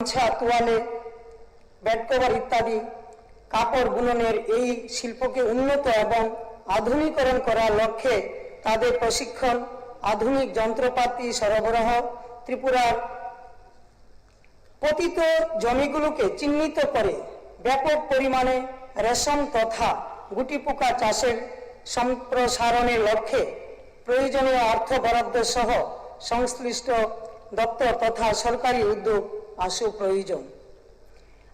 গামছা, তোয়ালে, bed cover ইত্যাদি কাপড় বুননের এই শিল্পকে উন্নত এবং আধুনিকরণ করার লক্ষ্যে তাদের প্রশিক্ষণ, আধুনিক যন্ত্রপাতি সরবরাহ, ত্রিপুরার পতিত জমিগুলোকে চিহ্নিত করে ব্যাপক পরিমাণে রেশম তথা গুটিপোকা চাষের সম্প্রসারণের লক্ষ্যে প্রয়োজনীয় অর্থ বরাদ্দ সহ সংশ্লিষ্ট দপ্তর তথা সরকারি উদ্যোগ আসু প্রয়োজন।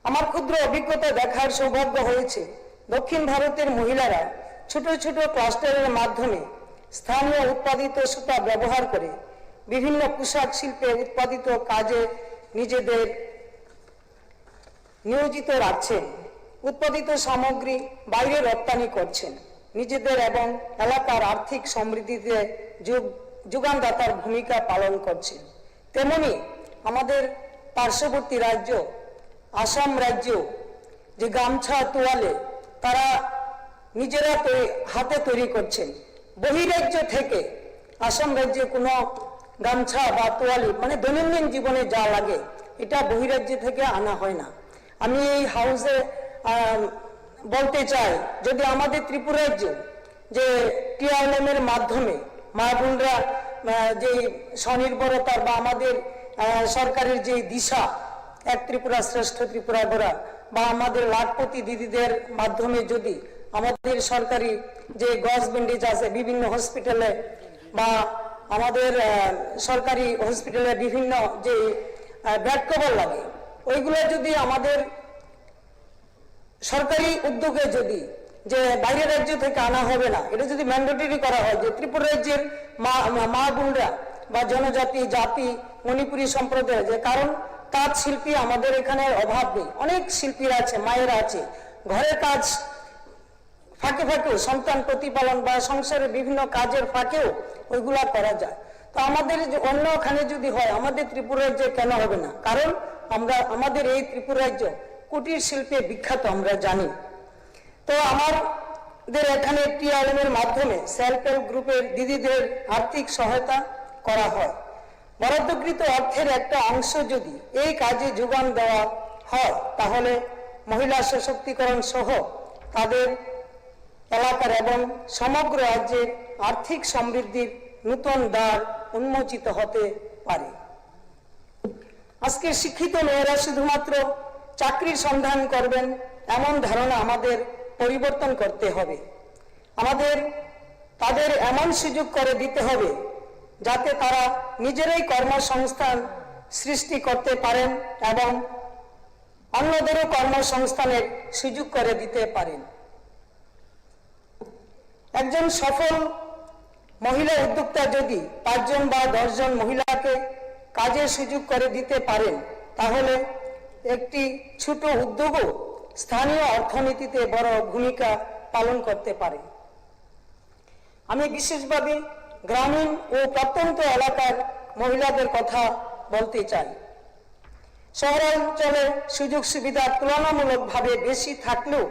আমার ক্ষুদ্র অভিজ্ঞতা দেখার সৌভাগ্য হয়েছে দক্ষিণ ভারতের মহিলারা ছোট ছোট ক্লাস্টারের মাধ্যমে স্থানীয় উৎপাদিত সুতা ব্যবহার করে বিভিন্ন পোশাক শিল্পে উৎপাদিত কাজে নিজেদের নিয়োজিত রাখছেন, উৎপাদিত সামগ্রী বাইরে রপ্তানি করছেন, নিজেদের এবং এলাকার আর্থিক সমৃদ্ধিতে যোগানদাতার ভূমিকা পালন করছেন। তেমনি আমাদের পার্শ্ববর্তী রাজ্য আসাম রাজ্য যে গামছা, তোয়ালে তারা নিজেরা হাতে তৈরি করছেন। বহিরাজ্য থেকে আসাম রাজ্যে কোনো গামছা বা তোয়ালি মানে দৈনন্দিন জীবনে যা লাগে এটা বহিরাজ্য থেকে আনা হয় না। আমি এই হাউসে বলতে চাই, যদি আমাদের ত্রিপুরা রাজ্য যে TRLM এর মাধ্যমে মা বোনরা যে স্বনির্ভরতার বা আমাদের সরকারের যে দিশা এক ত্রিপুরা শ্রেষ্ঠ ত্রিপুরা গড়া বা আমাদের লাখপতি দিদিদের মাধ্যমে যদি আমাদের সরকারি যে গজ ব্যান্ডেজ আছে বিভিন্ন হসপিটালে বা আমাদের সরকারি হসপিটালে বিভিন্ন যে বেড কভার লাগে ওইগুলো যদি আমাদের সরকারি উদ্যোগে যদি যে বাইরের রাজ্য থেকে আনা হবে না, এটা যদি ম্যান্ডেটরি করা হয় যে ত্রিপুরা রাজ্যের মা বোনরা বা জনজাতি জাতি মণিপুরী সম্প্রদায়, যে কারণ তাঁত শিল্পী আমাদের এখানে অভাব নেই, অনেক শিল্পীরা আছে, মায়েরা আছে, ঘরের কাজ ফাঁকে ফাঁকেও সন্তান প্রতিপালন বা সংসারের বিভিন্ন কাজের ফাঁকেও ওইগুলা করা যায়। তো আমাদের অন্যখানে যদি হয় আমাদের ত্রিপুরা রাজ্যে কেন হবে না? কারণ আমাদের এই ত্রিপুরা রাজ্য কুটির শিল্পে বিখ্যাত, আমরা জানি। তো আমাদের এখানে TRLM এর মাধ্যমে সেলফ হেল্প গ্রুপের দিদিদের আর্থিক সহায়তা করা হয়। বরাদ্দকৃত অর্থের একটা অংশ যদি এই কাজে যোগান দেওয়া হয় তাহলে মহিলা সশক্তিকরণ সহ তাদের এলাকার এবং সমগ্র রাজ্যের আর্থিক সমৃদ্ধির নতুন দ্বার উন্মোচিত হতে পারে। আজকে শিক্ষিত মেয়েরা শুধুমাত্র চাকরির সন্ধান করবেন এমন ধারণা আমাদের পরিবর্তন করতে হবে। আমাদের তাদের এমন সুযোগ করে দিতে হবে যাতে তারা নিজেরাই কর্মসংস্থান সৃষ্টি করতে পারেন এবং অন্যদেরও কর্মসংস্থানের সুযোগ করে দিতে পারেন। একজন সফল মহিলা উদ্যোক্তা যদি 5 জন বা 10 জন মহিলাকে কাজের সুযোগ করে দিতে পারেন তাহলে একটি ছোট উদ্যোগও স্থানীয় অর্থনীতিতে বড় ভূমিকা পালন করতে পারে। আমি বিশেষভাবে গ্রামীণ ও প্রত্যন্ত এলাকার মহিলাদের কথা বলতে চাই। শহরাঞ্চলে সুযোগ সুবিধা তুলনামূলকভাবে বেশি থাকলেও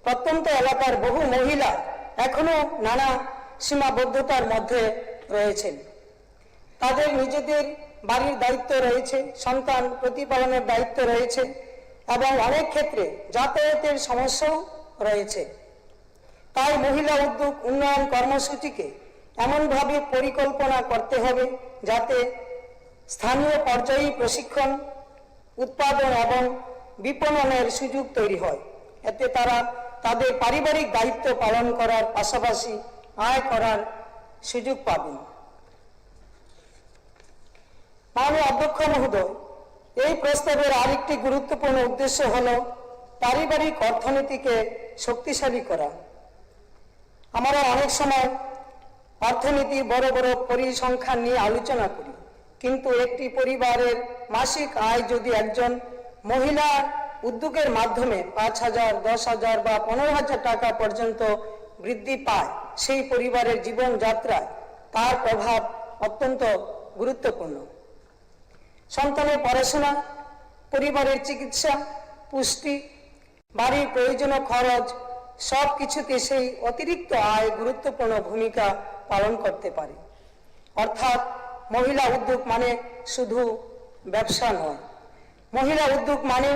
প্রত্যন্ত এলাকার বহু মহিলা এখনো নানা সীমাবদ্ধতার মধ্যে রয়েছেন। তাদের নিজেদের বাড়ির দায়িত্ব রয়েছে, সন্তান প্রতিপালনের দায়িত্ব রয়েছে এবং অনেক ক্ষেত্রে যাতায়াতের সমস্যাও রয়েছে। তাই মহিলা উদ্যোগ উন্নয়ন কর্মসূচিকে এমনভাবে পরিকল্পনা করতে হবে যাতে স্থানীয় পর্যায়ে প্রশিক্ষণ, উৎপাদন এবং বিপণনের সুযোগ তৈরি হয়। এতে তারা তাদের পারিবারিক দায়িত্ব পালন করার পাশাপাশি আয় করার সুযোগ পাবেন। মাননীয় অধ্যক্ষ মহোদয়, এই প্রস্তাবের আরেকটি গুরুত্বপূর্ণ উদ্দেশ্য হল পারিবারিক অর্থনীতিকে শক্তিশালী করা। আমরা অনেক সময় অর্থনীতি বড় বড় পরিসংখ্যান নিয়ে আলোচনা করি, কিন্তু একটি পরিবারের মাসিক আয় যদি একজন মহিলা উদ্যোগের মাধ্যমে 5,000, 10,000 বা 15,000 টাকা পর্যন্ত বৃদ্ধি পায়, সেই পরিবারের জীবনযাত্রায় তার প্রভাব অত্যন্ত গুরুত্বপূর্ণ। সন্তানের পড়াশোনা, পরিবারের চিকিৎসা, পুষ্টি, বাড়ির প্রয়োজনীয় খরচ সব কিছুতে সেই অতিরিক্ত আয় গুরুত্বপূর্ণ ভূমিকা পালন করতে পারে। অর্থাৎ মহিলা উদ্যোগ মানে শুধু ব্যবসা নয়, মহিলা উদ্যোগ মানে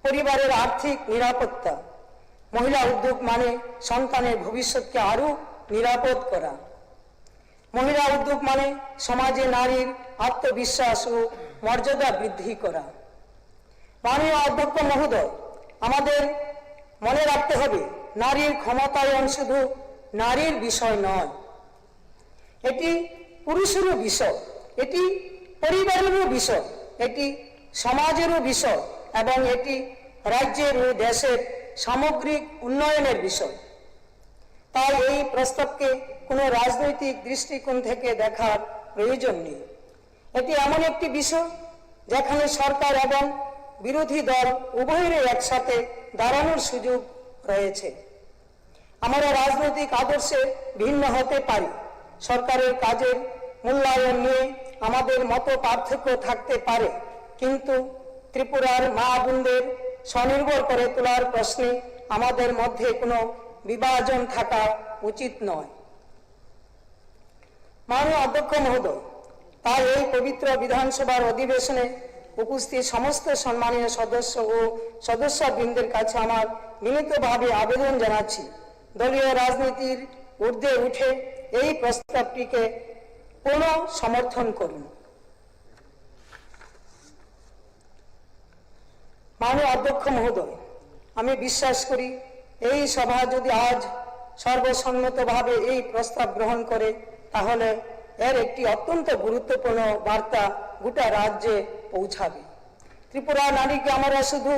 পরিবারের আর্থিক নিরাপত্তা। মহিলা উদ্যোগ মানে সন্তানের ভবিষ্যৎকে আরো নিরাপদ করা। মহিলা উদ্যোগ মানে সমাজে নারীর আত্মবিশ্বাস ও মর্যাদা বৃদ্ধি করা। মাননীয় অধ্যক্ষ মহোদয়, আমাদের মনে রাখতে হবে, নারীর ক্ষমতায়ন শুধু নারীর বিষয় নয়, এটি পুরুষেরও বিষয়, এটি পরিবারেরও বিষয়, এটি সমাজেরও বিষয় এবং এটি রাজ্যের ও দেশের সামগ্রিক উন্নয়নের বিষয়। তাই এই প্রস্তাবকে কোনো রাজনৈতিক দৃষ্টিকোণ থেকে দেখার প্রয়োজন নেই। এটি এমন একটি বিষয় যেখানে সরকার এবং বিরোধী দল উভয়েরই একসাথে দাঁড়ানোর সুযোগ রয়েছে। আমরা রাজনৈতিক আদর্শে ভিন্ন হতে পারি, সরকারের কাজের মূল্যায়ন নিয়ে আমাদের মত পার্থক্য থাকতে পারে, কিন্তু ত্রিপুরার মা বোনদের স্বনির্ভর করে তোলার প্রশ্নে আমাদের মধ্যে কোনো বিভাজন থাকা উচিত নয়। মাননীয় অধ্যক্ষ মহোদয়, তাই এই পবিত্র বিধানসভার অধিবেশনে উপস্থিত সমস্ত সম্মানীয় সদস্য ও সদস্যবৃন্দের কাছে আমার বিনীতভাবে আবেদন জানাচ্ছি, দলীয় রাজনীতির ঊর্ধ্বে উঠে এই প্রস্তাবটিকে পূর্ণ সমর্থন করুন। মাননীয় অধ্যক্ষ মহোদয়, আমি বিশ্বাস করি এই সভা যদি আজ সর্বসম্মতভাবে এই প্রস্তাব গ্রহণ করে, তাহলে এর একটি অত্যন্ত গুরুত্বপূর্ণ বার্তা গোটা রাজ্যে পৌঁছাবে। ত্রিপুরা নারীকে আমরা শুধু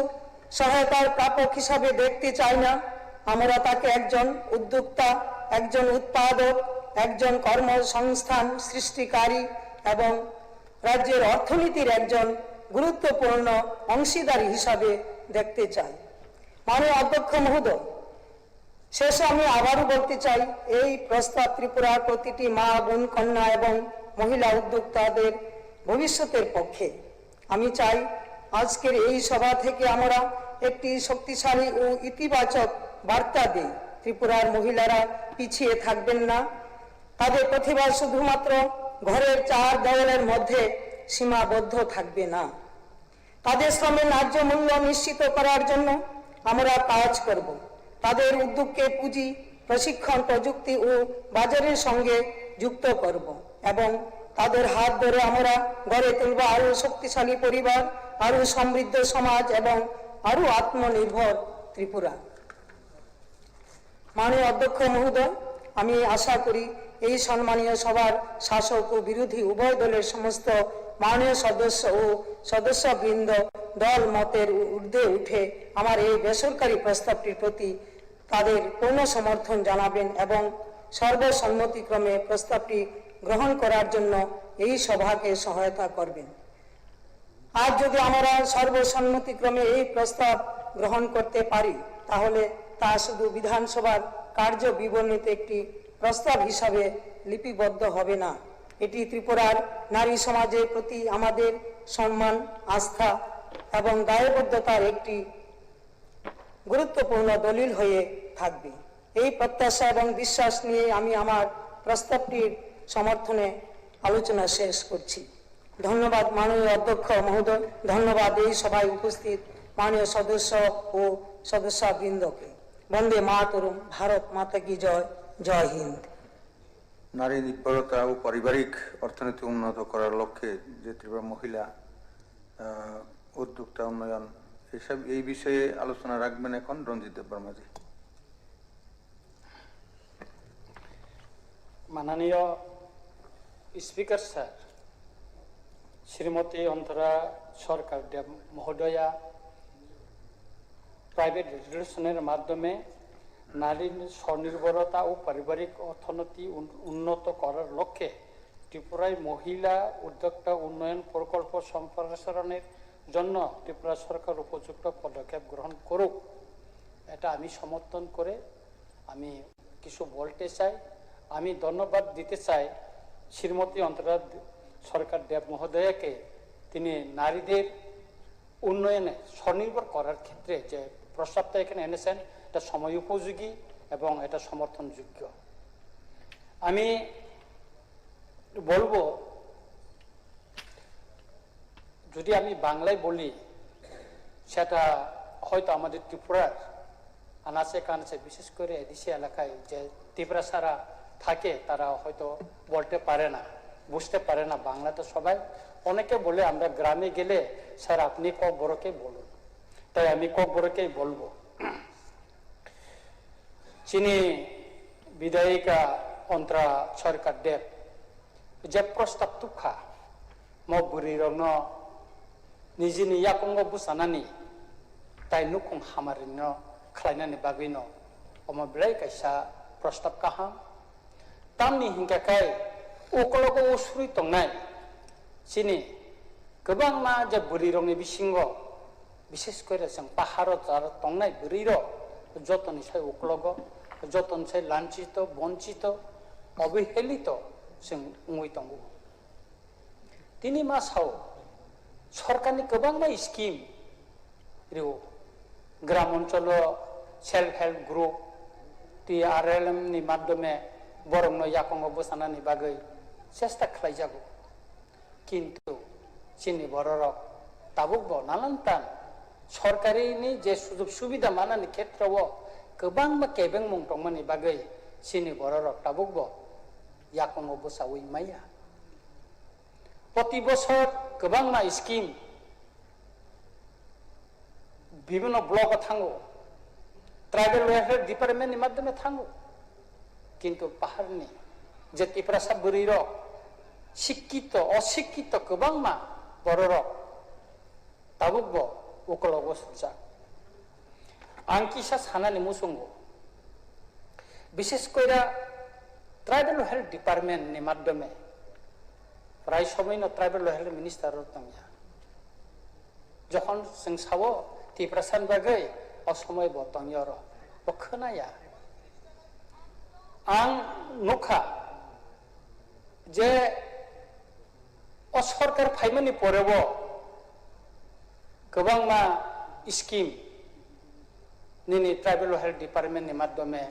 সহায়তার প্রাপক হিসাবে দেখতে চাই না, আমরা তাকে একজন উদ্যোক্তা, একজন উৎপাদক, একজন কর্মসংস্থান সৃষ্টিকারী এবং রাজ্যের অর্থনীতির একজন গুরুত্বপূর্ণ অংশীদার হিসাবে দেখতে চাই। মাননীয় অধ্যক্ষ মহোদয়, শেষে আমি আবারও বলতে চাই, এই প্রস্তাব ত্রিপুরার প্রতিটি মা, বোন, কন্যা এবং মহিলা উদ্যোক্তাদের ভবিষ্যতের পক্ষে। আমি চাই আজকের এই সভা থেকে আমরা একটি শক্তিশালী ও ইতিবাচক বার্তা দিই। ত্রিপুরার মহিলারা পিছিয়ে থাকবেন না, তাদের প্রতিভা শুধুমাত্র ঘরের চার দেওয়ালের মধ্যে সীমাবদ্ধ থাকবে না। তাদের শ্রমের ন্যায্য মূল্য নিশ্চিত করার জন্য আমরা কাজ করব। তাদের উদ্যোগকে পুঁজি, প্রশিক্ষণ, প্রযুক্তি ও বাজারের সঙ্গে যুক্ত করব এবং তাদের হাত ধরে আমরা গড়ে তুলব আরো শক্তিশালী পরিবার, আরো সমৃদ্ধ সমাজ এবং আরো আত্মনির্ভর ত্রিপুরা। মাননীয় অধ্যক্ষ মহোদয়, আমি আশা করি এই সম্মানীয় সভার শাসক ও বিরোধী উভয় দলের সমস্ত মাননীয় সদস্য ও সদস্যবৃন্দ দল মতের ঊর্ধ্বে উঠে আমার এই বেসরকারি প্রস্তাবটির প্রতি তাদের পূর্ণ সমর্থন জানাবেন এবং সর্বসম্মতিক্রমে প্রস্তাবটি গ্রহণ করার জন্য এই সভাকে সহায়তা করবেন। আজ যদি আমরা সর্বসম্মতিক্রমে এই প্রস্তাব গ্রহণ করতে পারি, তাহলে তা শুধু বিধানসভার কার্য বিবরণীতে একটি প্রস্তাব হিসাবে লিপিবদ্ধ হবে না, এটি ত্রিপুরার নারী সমাজের প্রতি আমাদের সম্মান, আস্থা এবং দায়বদ্ধতার একটি গুরুত্বপূর্ণ দলিল হয়ে থাকবে। এই প্রত্যাশা এবং বিশ্বাস নিয়ে আমি আমার প্রস্তাবটির সমর্থনে আলোচনা শেষ করছি। ধন্যবাদ মাননীয় অধ্যক্ষ মহোদয়, ধন্যবাদ এই সভায় উপস্থিত মাননীয় সদস্য ও সদস্যবৃন্দকে। বন্দে মাতরম, ভারত মাতা কি জয়, জয় হিন্দ। নারী নির্ভরতা ও পারিবারিক অর্থনীতি উন্নত করার লক্ষ্যে যে ত্রিপুরা মহিলা উদ্যোক্তা উন্নয়ন এসব এই বিষয়ে আলোচনা রাখবেন এখন রঞ্জিত দেববর্মাজি। মাননীয় স্পিকার স্যার, শ্রীমতী অন্তরা সরকার দেব মহোদয়া প্রাইভেট রেজুলেশনের মাধ্যমে নারীর স্বনির্ভরতা ও পারিবারিক অর্থনীতি উন্নত করার লক্ষ্যে ত্রিপুরায় মহিলা উদ্যোক্তা উন্নয়ন প্রকল্প সম্প্রসারণের জন্য ত্রিপুরা সরকার উপযুক্ত পদক্ষেপ গ্রহণ করুক, এটা আমি সমর্থন করে আমি কিছু বলতে চাই। আমি ধন্যবাদ দিতে চাই শ্রীমতী অন্তরা সরকার দেব মহোদয়াকে, তিনি নারীদের উন্নয়নে স্বনির্ভর করার ক্ষেত্রে যে প্রস্তাবটা এখানে এনেছেন এটা সময় উপযোগী এবং এটা সমর্থনযোগ্য। আমি বলবো যদি আমি বাংলায় বলি সেটা হয়তো আমাদের ত্রিপুরার আনাচে কানাচে বিশেষ করে এদেশে এলাকায় যে ত্রিপুরাসারা থাকে তারা হয়তো বলতে পারে না, বুঝতে পারে না বাংলা। তো সবাই অনেকে বলে আমরা গ্রামে গেলে স্যার আপনি ককবরকে বলুন, তাই আমি ককবরকেই বলবো। চিনি বিধায়িকা অন্তরা সরকার দেব যে প্রস্তাব তুখা মগুরি রং নিজেनि याकंग बुसानानि ताई नुखुं हामारिन खालायनानि बागैनो अमा ब्लाय कायसा प्रस्ताब काहाम तामनि हिंगाखाय उकलग उसुरि तंनाय सिनि गोबां मा जे बुरि रंनि बिसिंग बिशेष करे जों पाहार जार तंनाय बुरिर जतनि साय उकलग जतन साय लांचित बंचित अबहेलित जों उङै दंगो तिनि मासाव सरकारनि गोबां स्किम ग्राम अंचल सेल्फ हेल्प ग्रुप TRLM नि माध्यमे बरंनो याकंग बोसानानि बागै चेष्टा खालायजागौ किन्तु चिनि बररक ताबुक नानानतान सरकारिनि जे सुजुग सुबिदा मानानि क्षेत्रआव गोबां केबें मुं दंमोननि बागै चिनि बररक ताबुक याकंग बोसावै माया प्रति बছর गोबां मा स्किम विभिन्न ब्लक थांगो ट्राइबल वेलफेयर डिपार्टमेंट नि माध्यमे थांगो किन्तु पाहारनि जे त्रिपुरासा बुरिर शिक्षित अशिक्षित गोबां मा बररक ताबुक उकलग सुजा आं किसा सानानि मुसुंगो विशेष कइरा ट्राइबल हेल्थ डिपार्टमेंट नि माध्यमे प्राय समयनो ट्राइबल हेल्थ मिनिस्टार दंया जखन जों सावो त्रिपुरासान बागै असमय बतंयर खोनाया आं नुखा जे सरकार फाइमनि परेब गोबां मा स्किम निनि ट्राइबल हेल्थ डिपार्टमेंट नि माध्यमे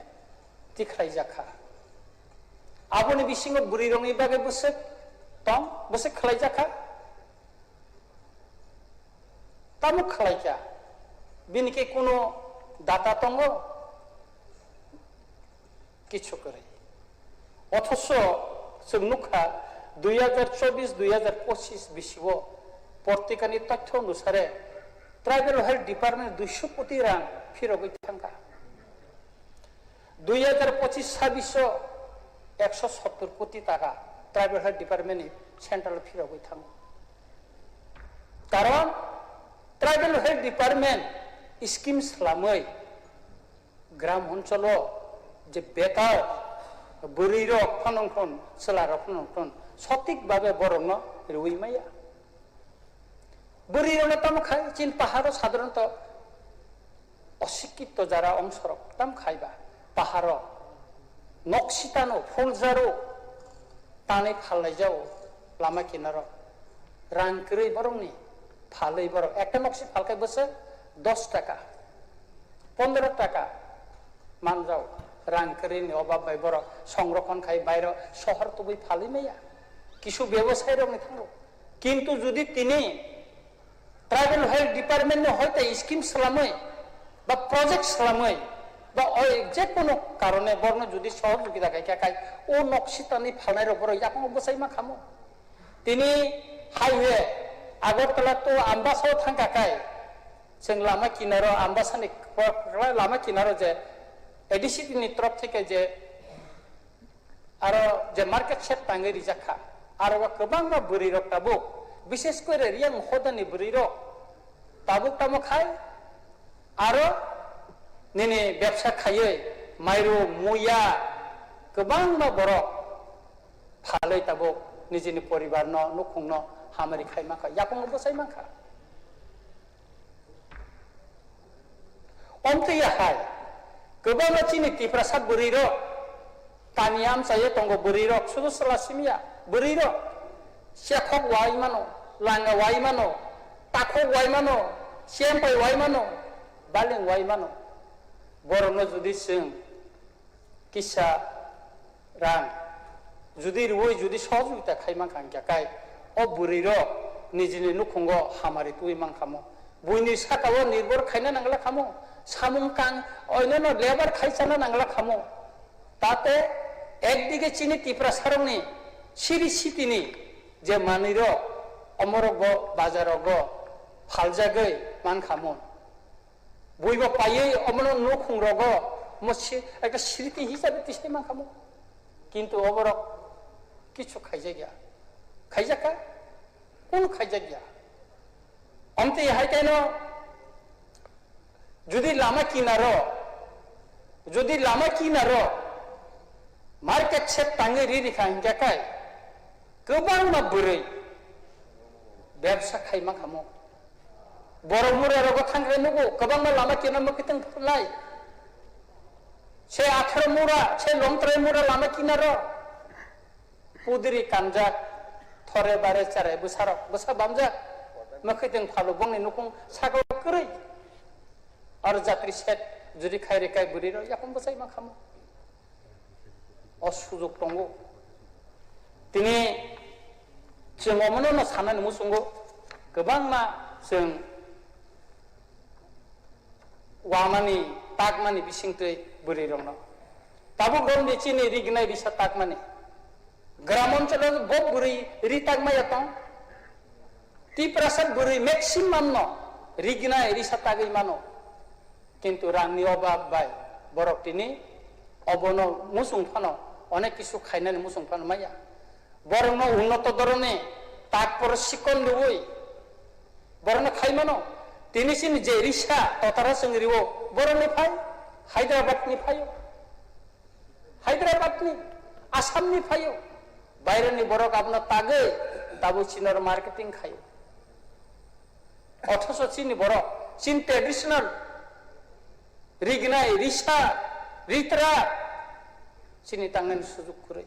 तिख्राय जाखा आबोनि बिसिङाव बुरि रंनि बागै बोसो तम बोसे खलाय जाखा तामु खलाय क्या बिनिके कोनो दाता तंगो किछु करे अथच जों नुखा 2024-2025 बिसिव पत्रिकानि तथ्य अनुसारे ट्राइबल हेल्थ डिपार्टमेंट 200 कोटी रां फिरगै थांगा 2025-26 170 कोटी टाका ट्राइबल हेल्थ डिपार्टमेंट सेंट्रल फिरगै थांगो कारण ट्राइबल हेल्थ डिपार्टमेंट स्कीम सालामै ग्राम अंचल जे बेकार बुरिर फनंखन सोलार फनंखन सठिक भावे बरंग रुइमाया बुरिर तम खाय चीन पहाड़ साधारणत अशिक्षित जारा अंशरक तम खायबा पहाड़ नक्सितानो फुलजारो ताने फालनाय जाओ लामा किनारो रांक्रै बरंनि फालै बरं একটা नक्सि फालखाय बसे 10 টাকা 15 টাকা मान जाओ रांक्रैनि अभाब बाय बरं संरक्षण खाय बायरो शहर तो बै फालै मैया किछु व्यवसाय रंनि थांगो किन्तु जुदि तिनि ट्राइबल हेल्थ डिपार्टमेंट नि हयतो स्कीम सालामै बा प्रोजेक्ट सालामै बा जे कोनो कारणे बरन जुदि सहयोगिता खाय ओ नक्सितानि फालनाय रबर याकं बसाय मा खामो तिनि हाईवे आगरतला तो आम्बासाव थांगाखाय जों लामा किनारो आम्बासानि लामा किनारो जे एडिसिटिनि तरफ थेके जे आरो जे मार्केट सेट तांगै रिजाखा आरो गोबां बुरि रक ताबुक विशेष करे रियां हदानि बुरि रक ताबुक तामो खाय आरो निनि व्यवसा खायै माइरु मुया गोबां बरक फालै ताबुक निजेनि परिवार नखुंन हामारि खायमाखा याकं बसाय माखा अमथैया हाय गोबां चिनि त्रिपुरासा बुरिर तानियाम जायो तंगो बुरिर सुदुसला सिमिया बुरिर सेखक वाइमानो लांगा वाइमानो ताखक वाइमानो सेमपाय वाइमानो बालें वाइमानो बरनो जुदि जों किसा रां जुदि रुई जुदि सहयोगिता खायमाखांखाय अ बुरिर निजिनि नुखुंगो हामारि तुइ मान खामो बुइनि साकाव निर्भर खायना नांगला खामो सामुं कां अयनो लेबार खायसाना नांगला खामो ताते एकदिके चिनि तिप्रा सारंनि सिरि सितिनि जे मानिरो अमरगो बाजारगो फालजागै मान खामो बुइबो पायै अमनो नुखुंरगो मसि একটা স্মৃতি হিসাবে তিস্তি মান খামো কিন্তু অবর কিছু খাইজা গিয়া খাইজাকা কোন খাইজা গিয়া অন্তে হাই কেন যদি লামা কিনারো মার্কেট সেট টাঙ্গে রিখা হিংগাকাय गोबां मा बोरै ব্যবসা খাইमा खामो बरमुरा रगो थांग्रे नुगो गोबां मा लामा किना मखितों फुलाय से 18 मुरा से लंगत्रे मुरा लामा किनारो पुदरी कानजा थरे बारे चारे बुसा बामजा मखितों फालो बंनि नुकुं सागो करै और जात्रि सेट जुदि खायरे खाय बुरिरो याखम बसाय मा खामो असुजुग दंगो दिनै जों अमनो साननानै मुसुंगो गोबां मा जों वामानि ताकमानि बिसिंतै बुरि रंनो ताबो गन्दी चिनि रिगनाय रिसा ताकमानि ग्राम अञ्चल बब बुरि रि ताकमाया तं ती प्रसाद बुरि मैक्सिमाम न रिगनाय रिसा तागै मानो किन्तु रांनि अभाब बाय बरक तिनि अबनो मुसुंफानो अनेक किसु खायनानै मुसुंफानो माया बरं उन्नत धरने ताकपर सिकन लुबई बरं खायमानो तिनिसिन जे रिसा ततारा संगरिवो बरंनि फाय हायद्राबादनि फायो हायद्राबादनि आसामनि फायो बायरानि बरक आपना तागै दाबो चिनर मार्केटिं खायो अथच चिनि बरक चिन ट्रेडिशनल रिगनाय रिसा रित्रा चिनि तांगनि सुजुग कुरै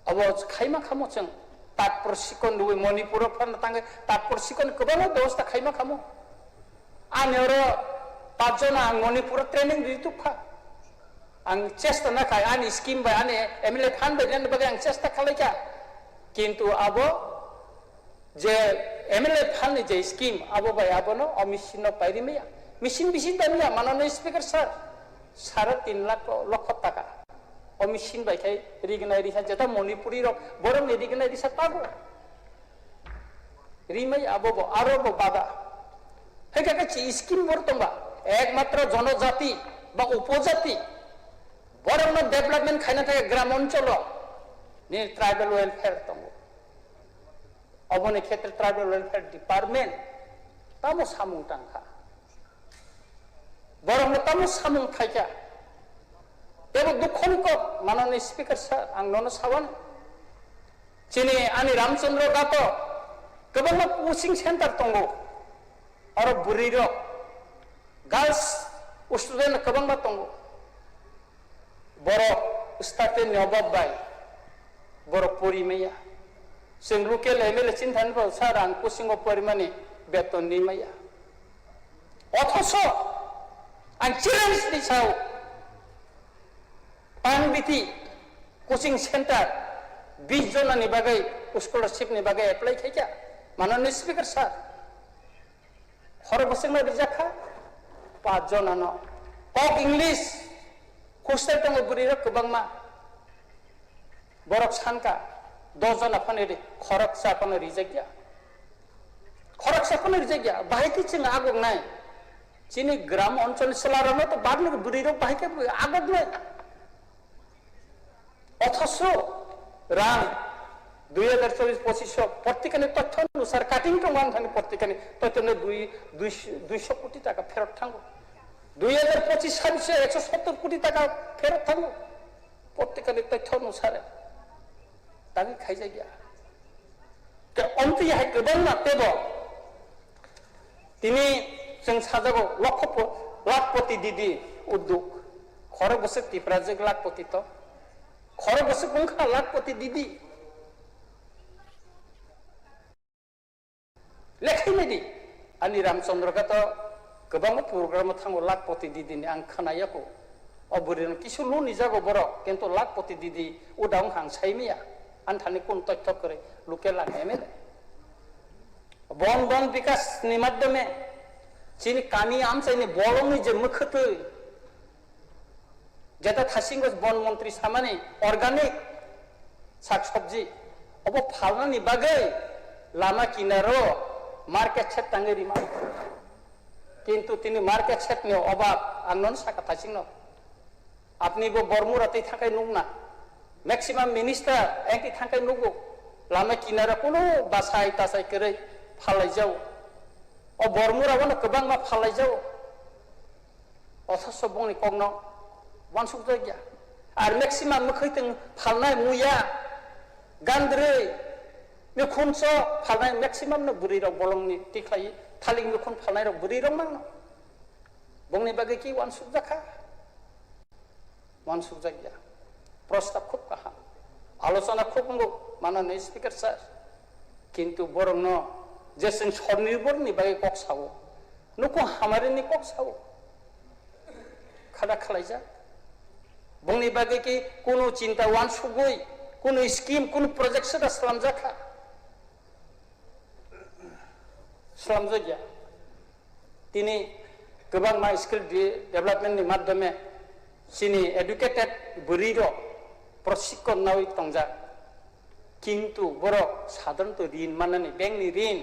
अब खायमा खामो जों ताकपर सिकन लुबई मणिपुर फान तांगे ताकपर सिकन गोबां व्यवस्था खायमा खामो आनेर 5 जन आं मणिपुर ट्रेनिं दिथुफा आं चेष्टा नाखाय आंनि स्किम बाय आंनि एमएलए फान बायदिनो बागै आं चेष्टा खालायका किन्तु आबो जे एमएलए फाननि जे स्किम आबो बाय आबोनो अमिसिनो पायरिमिया मिसिन बिसिन दामिया माननीय स्पीकर सर 3.5 लाख टाका अमिसिन बायखाय रिगनाय रिसा जेता मणिपुरी रक बरं रिगनाय रिसा तागो रिमै आबो आरोबो बादा हेकाका ची स्किम बर्तंबा एकमात्र जनजाति बा उपजाति बरं डेभलपमेंट खायना थाखाय ग्राम अञ्चल नि ट्राइबल वेलफेयर दङ अबनि क्षेत्र ट्राइबल वेलफेयर डिपार्टमेंट तामो सामुं टांखा बरं तामो सामुं थायका तेबो दुखनिक माननीय स्पीकर सर आं ननो सावन चिनि आनि रामचंद्र गातो गोबां कोचिं सेंटर दङ और बुरिरो गर्ल्स स्टूडेंट गोबां दङ बर स्टार्टे नबाब बाय बर परिमैया जों लकेल एमएलए चिन्तानिफ्राव सार आं कोचिं परिमानि बेतन निमैया अथच आं चेलेन्ज दिसाव पानबिथि कोचिं सेंटर 20 जननि बागै स्कलारशिपनि बागै एप्लाइ खायका माननीय स्पीकर सर हर बसंना रिजाखा 5 जनानो टक इंग्लिश हस्टेल दङ बुरिरो गोबांमा बरक सानका 10 जना फानेरि खरक साफानो रिजागिया बाहायकि जों आगनाय चिनि ग्राम अञ्चल सलारानो तो बादनो बुरिरो बाहायके आगनाय अथच रां 2024-25 प्रत्येकनि तथ्य अनुसार काटिं दङ थांनि प्रत्येकनि तथ्यनो 200 कोटी टाका फेरत थांगो 2025-26 170 कोटी टाका फेरत थांगो प्रत्येकनि तथ्य अनुसार तानि खायजा गया के अन्ति हाय गोबां नातेबो तिनि जों साजागो लाखपति दिदी उद्योग खर बसे तिप्राजोग लाखपति तो खर बसे गंखा लाखपति दिदी लेखायनायदि आनि रामचंद्रका तो गोबां प्रोग्राम थांगो लाखपति दिदिनि आं खोनायाखौ अबुरिन किसुलु निजागो बर किन्तु लाखपति दिदी उदां हांसायमिया आन्थानि कोन तथ्य करे लुके लांनायमे বন বন বিকাশनि মাধ্যমে চিনি কামি আমচাইনি বলংনি যে মুখতৈ যেটা থাসিंग বন মন্ত্রী সামানি অর্গানিক শাকসবজি অব ফালনানি বাগৈ লামা কিনারো মার্কেট সেট টাঙ্গে রিমা কিন্তু তিনি মার্কেট সেটনি অভাব আনন সাকা থাসিंग আপনি বো বর্মুরাতেই থাকাই নুক না ম্যাক্সিমাম মিনিস্টার একই থাকাই নুগো লামা কিনারা কোনো বাসাই তাসাই করে ফালাই যাও ও বর্মুরাবো গোबां मा फालाई যাও অথচ বংনি কগ্ন वानसुक जायगा आर मैक्सिमाम मखैतों फालनाय मुया गान्द्रै मेखुनस फालनाय मैक्सिमाम न बुरि रक बलंनि तिख्लाय थालिं मेखुन फालनाय रक बुरि रक मांनो बंनि बागै कि वानसुक जाखा वानसुक जायगा प्रस्ताव खूब गाहाम आलोचना खूब नंगौ माननीय स्पीकर सर किन्तु बरंन जेसें स्वनिर्भरनि बागै कक सावो नुको हामारिनि कक सावो खादा खालायजा बंनि बागै कि कोनो चिंता वानसुगै कोनो स्कीम कोनो प्रोजेक्ट सदा स्लामजाखा स्लामजाया तिनि गोबां मा स्किल डेभलपमेन्टनि माध्यमे सिनि एडुकेटेड बुरिरो प्रशिक्षण नावै तंजा किन्तु बर साधारणत ऋण माननानै बेंकनि ऋण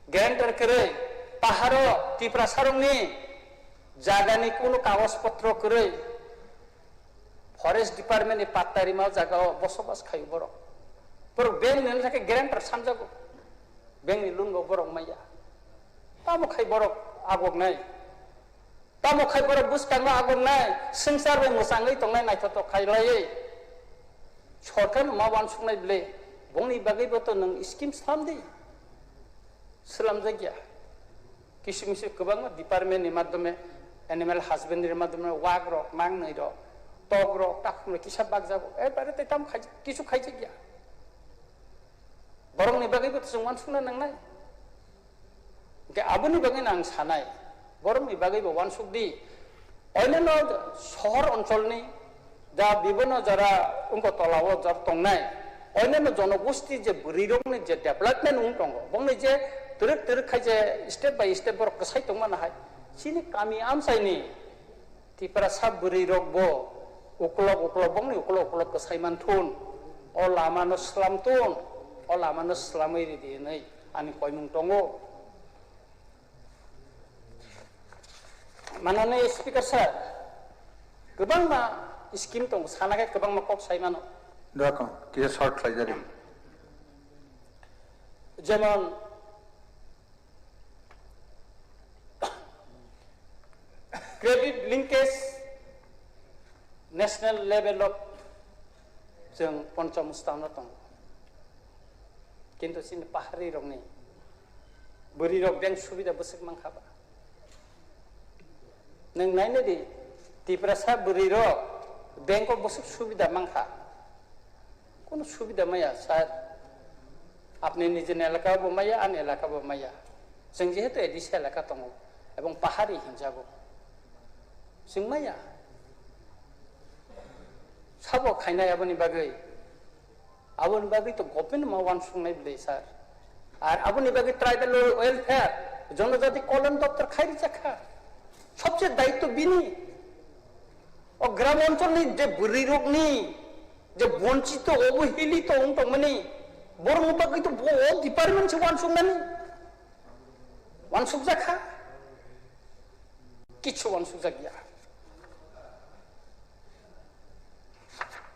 ग्यारान्टर करे पाहारो तिप्रा सारंनि जागानि कोनो कागज पत्र करे फरेस्ट डिपार्टमेंट नि पात्तारि मा जागा बसबास खायो बर बेंक नि थाखाय ग्यारान्टर सानजागो बेंक नि लुंगो बर माया तामो खाय बर आगगनाय तामो खाय बर बुसकांगा आगगनाय संसार बे मोसाङै तंनाय नायथाथ खायलायै सरकार मा वानसुंनाय ब्ले बंनि बागैबो तो नों स्कीम सामदि सलाम जायगा किसु मिसु गोबां डिपार्टमेंट नि माध्यमे एनिमल हासबेंडरि माध्यमे वाग्र मांगनै र तग्र ताखुमले किसा बागजागो एबारे तेताम खाय किसु खायजे गया बरंनि बागैबो जों वानसुंना नांनाय के आबुनि बागै आं सानाय बरंनि बागैबो वानसुकदि अन्यान्य शहर ओनसोलनि दा विभिन्न जारा उनको तलाव जार तंनाय अन्यान्य जनगोष्ठी जे बुरिरंनि जे डेभलपमेन्ट उन दङ बंनि जे तुरुक तुरुक खायजे स्टेप बाय स्टेप बर कसाय तंमानो हाय सिनि कामि आमसायनि तिपरा सा बुरिरक बो उकलक उकलक बंनि उकलक उकलक कसायमान थुन अ लामानो स्लामथुन अ लामानो स्लामै दिनै आनि कयमुं दङ माननीय स्पीकर सर गोबां मा स्कीम दं सानाखै गोबां मा कक सायमानो देखो कि शॉर्ट खायजारि जेमन credit linkage national level of जों पंचम स्थानाव दं किन्तु सिनि पाहारि रंनि बुरि रक बेंक सुबिदा बसक मांखाबा नों नायनो दि तिप्रासा बुरि रक बैंक ऑफ बसक सुबिदा मांखा कोनो सुबिदा माया सर अपने निजे एलाका माया आन एलाका माया जों जेहेतु एडिस एलाका दङ एवं पाहारि हिंजागो जों माया साबो खायनाय आबोनि बागै तो गभर्नमेंट मा वानसुंनाय ब्ले सर आर आबोनि बागै ट्राइबल वेलफेयर जनजाति कल्याण दप्तर खायरि जाखा सबसे दायित्व बिनि और ग्राम अंचलनि जे बुरि रकनि जे वंचित अवहेलित उंटंमनि बरं बागै तो बो डिपार्टमेंट से वानसुंनानै वानसुक जाखा किछु वानसुक जागिया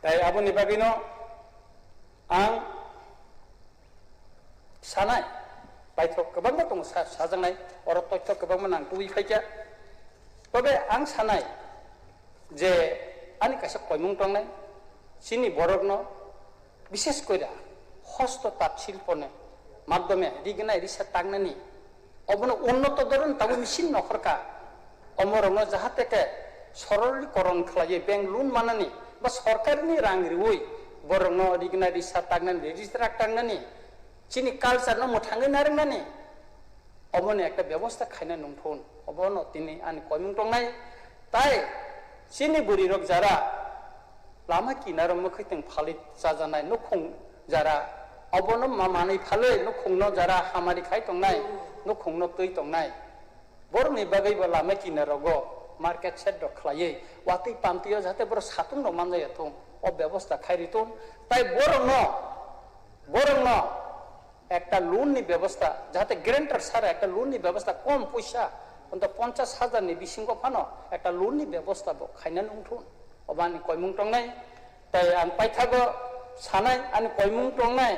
ताई आबोनि बागैनो आं सानाय बायथ गोबां दं साजांनाय अर तथ्य गोबां आं दुइ फायजा तबे आं सानाय जे आंनि कासे कयमुं दंनाय सिनि बरगनो विशेष कइरा हस्त ताঁত शिल्पने माध्यमे रिगनाय रिसा तांगनानि अबनो उन्नत धरन ताबो मिसिन नखरका अमरनो जाहाते के सरलीकरण खालायो बेंक लोन मानानि बा सरकारनि रां रिवै बरनो रिगनाय रिसा तांगनानि रेजिस्ट्रार तांगनानि सिनि कालचार न मोथाङै नारंनानि अबनो एकटा व्यवस्था खायना नंथौन अबनो तिनि आंनि कयमुं दंनाय ताई सिनि बुरि रक जारा लामा किनाराव मोखैथों फालित जाजानाय नखं जारा অবনো মানি ফালে নুখুংনো যারা হামারি খাই তংনাই নুখুংনো তৈ তংনাই বরনি বাগৈবো লামে কিনা রগ মার্কেট সেট খাইয়ে ওয়াতি পান্তিও যাতে বড় সাতুন রমান যায় তো ও ব্যবস্থা খাইরিতুন তাই বরং একটা লোননি ব্যবস্থা যাতে গ্যারান্টার সারা একটা লোননি ব্যবস্থা কম পয়সা অন্তত 50,000 ni bisingo phano একটা লোননি ব্যবস্থা bo খাইনা নুংথুন অবানি কয়মুং টংনাই তাই আন পাইথাগো সানাই আনি কয়মুং টংনাই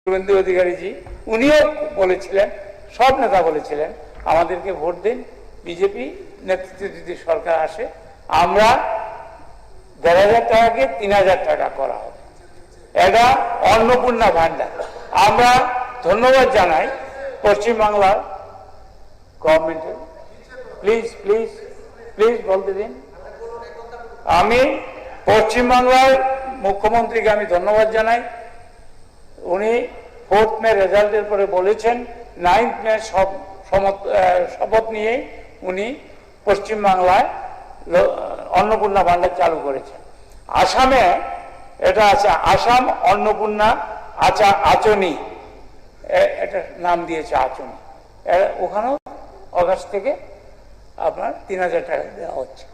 শুভেন্দু অধিকারীজি উনিও বলেছিলেন, সব নেতা বলেছিলেন আমাদেরকে ভোট দিন, বিজেপি নেতৃত্বে যদি সরকার আসে আমরা ১,৫০০ টাকাকে ৩,০০০ টাকা করা হবে। এটা অন্নপূর্ণা ভান্ডার। আমরা ধন্যবাদ জানাই পশ্চিমবাংলার গভর্নমেন্টের। প্লিজ প্লিজ প্লিজ বলতে দিন। আমি পশ্চিমবাংলার মুখ্যমন্ত্রীকে আমি ধন্যবাদ জানাই। উনি 4 মে রেজাল্টের পরে বলেছেন 9 মে শপথ নিয়ে উনি পশ্চিমবাংলায় অন্নপূর্ণা ভান্ডার চালু করেছেন। আসামে এটা আছে আসাম অন্নপূর্ণা আচনি, এটা নাম দিয়েছে আচনি। ওখানেও অগাস্ট থেকে আপনার ৩,০০০ টাকা দেওয়া হচ্ছে।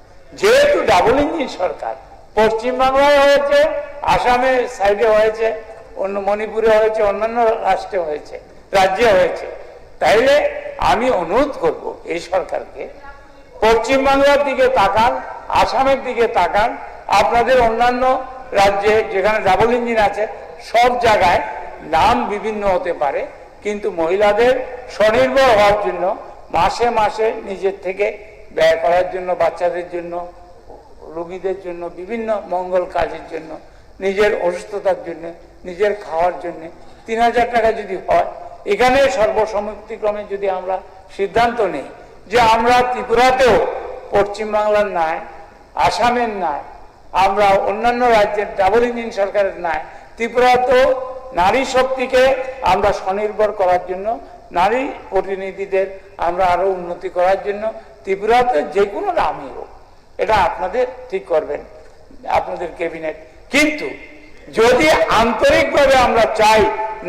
যেহেতু ডাবল ইঞ্জিন সরকার, পশ্চিমবাংলায় হয়েছে, আসামের সাইডে হয়েছে, অন্য মণিপুরে হয়েছে, অন্যান্য রাষ্ট্রে হয়েছে, রাজ্যে হয়েছে, তাইলে আমি অনুরোধ করব এই সরকারকে পশ্চিমবাংলার দিকে তাকান, আসামের দিকে তাকান। আপনাদের অন্যান্য রাজ্যে যেখানে ডাবল ইঞ্জিন আছে সব জায়গায় নাম বিভিন্ন হতে পারে, কিন্তু মহিলাদের স্বনির্ভর হওয়ার জন্য মাসে মাসে নিজের থেকে ব্যয় করার জন্য, বাচ্চাদের জন্য, রোগীদের জন্য, বিভিন্ন মঙ্গল কাজের জন্য, নিজের অসুস্থতার জন্য, নিজের খাওয়ার জন্য ৩,০০০ টাকা যদি হয়, এখানে সর্বসম্মতিক্রমে যদি আমরা সিদ্ধান্ত নিই যে আমরা ত্রিপুরাতেও পশ্চিমবাংলার ন্যায়, আসামের ন্যায়, আমরা অন্যান্য রাজ্যের ডাবল ইঞ্জিন সরকারের ন্যায় ত্রিপুরাতেও নারী শক্তিকে আমরা স্বনির্ভর করার জন্য, নারী প্রতিনিধিদের আমরা আরো উন্নতি করার জন্য ত্রিপুরাতে যে কোনো নামই হোক, এটা আপনাদের ঠিক করবেন, আপনাদের ক্যাবিনেট। কিন্তু যদি আন্তরিকভাবে আমরা চাই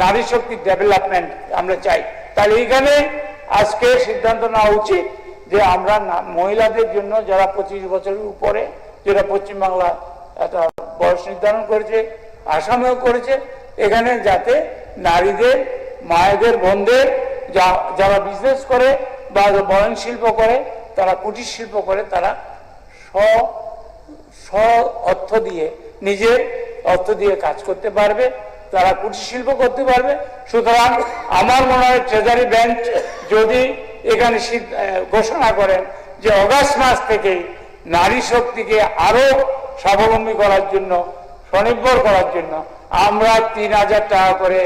নারী শক্তির ডেভেলপমেন্ট আমরা চাই, তাহলে এখানে আজকে সিদ্ধান্ত নেওয়া উচিত যে আমরা মহিলাদের জন্য যারা 25 বছরের উপরে, যেটা পশ্চিমবাংলা একটা বয়স নির্ধারণ করেছে, আসামেও করেছে, এখানে যাতে নারীদের, মায়েদের, বোনদের যারা বিজনেস করে বা বয়ন শিল্প করে, তারা কুটির শিল্প করে, তারা অর্থ দিয়ে, নিজের অর্থ দিয়ে কাজ করতে পারবে, তারা কুটির শিল্প করতে পারবে। সুতরাং আমার মনে হয় ট্রেজারি বেঞ্চ যদি এখানে ঘোষণা করেন যে অগাস্ট মাস থেকে নারী শক্তিকে আরো স্বাবলম্বী করার জন্য, স্বনির্ভর করার জন্য আমরা ৩,০০০ টাকা করে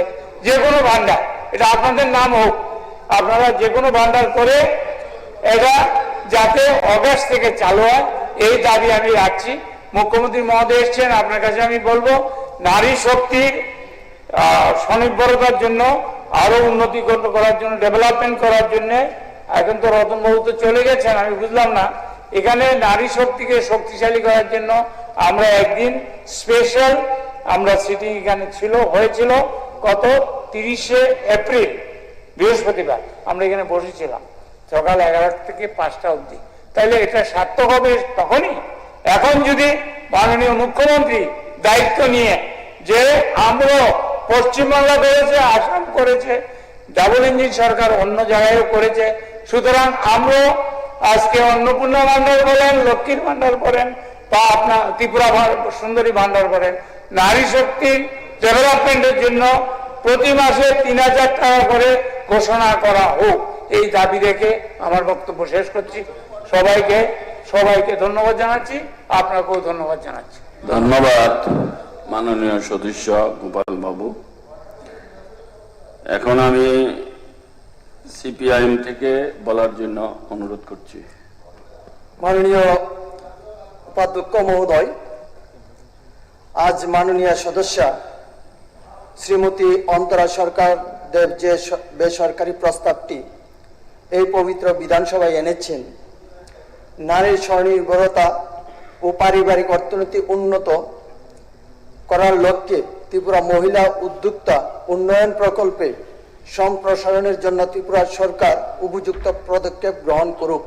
যে কোনো ভান্ডার, এটা আপনাদের নাম হোক, আপনারা যে কোনো ভান্ডার করে এটা যাতে অগাস্ট থেকে চালু হয়, এই দাবি আমি রাখছি। মুখ্যমন্ত্রী মহোদয় এসছেন, আপনার কাছে আমি বলবো নারী শক্তির স্বনির্ভরতার জন্য, আরো উন্নতি করার জন্য, ডেভেলপমেন্ট করার জন্য, এখন তো রতনবাবু তো চলে গেছেন, আমি বুঝলাম না, এখানে নারী শক্তিকে শক্তিশালী করার জন্য আমরা একদিন স্পেশাল আমরা সিটিং এখানে হয়েছিল গত 30শে এপ্রিল বৃহস্পতিবার আমরা এখানে বসেছিলাম সকাল 11টা থেকে 5টা অবধি। তাইলে এটা সার্থক হবে তখনই। এখন যদি মাননীয় মুখ্যমন্ত্রী দায়িত্ব নিয়ে যে আমরা পশ্চিমবাংলা করেছে, আসাম করেছে, ডাবল ইঞ্জিন সরকার অন্য জায়গায়ও করেছে, সুতরাং আমরা আজকে অন্নপূর্ণা ভান্ডার বলেন, লক্ষ্মীর ভান্ডার বলেন, বা আপনার ত্রিপুরা সুন্দরী ভান্ডার বলেন, নারী শক্তির ডেভেলপমেন্টের জন্য প্রতি মাসে ৩,০০০ টাকা করে ঘোষণা করা হোক, এই দাবি রেখে আমার বক্তব্য শেষ করছি। সবাইকে ধন্যবাদ জানাচ্ছি, আপনাকেও ধন্যবাদ জানাচ্ছি। ধন্যবাদ মাননীয় সদস্য গোপাল বাবু। এখন আমি সিপিআইএম থেকে বলার জন্য অনুরোধ করছি। মাননীয় উপাধ্যক্ষ মহোদয়, আজ মাননীয় সদস্য শ্রীমতী অন্তরা সরকার দেব যে বেসরকারি প্রস্তাবটি এই পবিত্র বিধানসভায় এনেছেন, নারীর স্বনির্ভরতা ও পারিবারিক অর্থনীতি উন্নত করার লক্ষ্যে ত্রিপুরা মহিলা উদ্যোক্তা উন্নয়ন প্রকল্পে সম্প্রসারণের জন্য ত্রিপুরা সরকার উপযুক্ত পদক্ষেপ গ্রহণ করুক,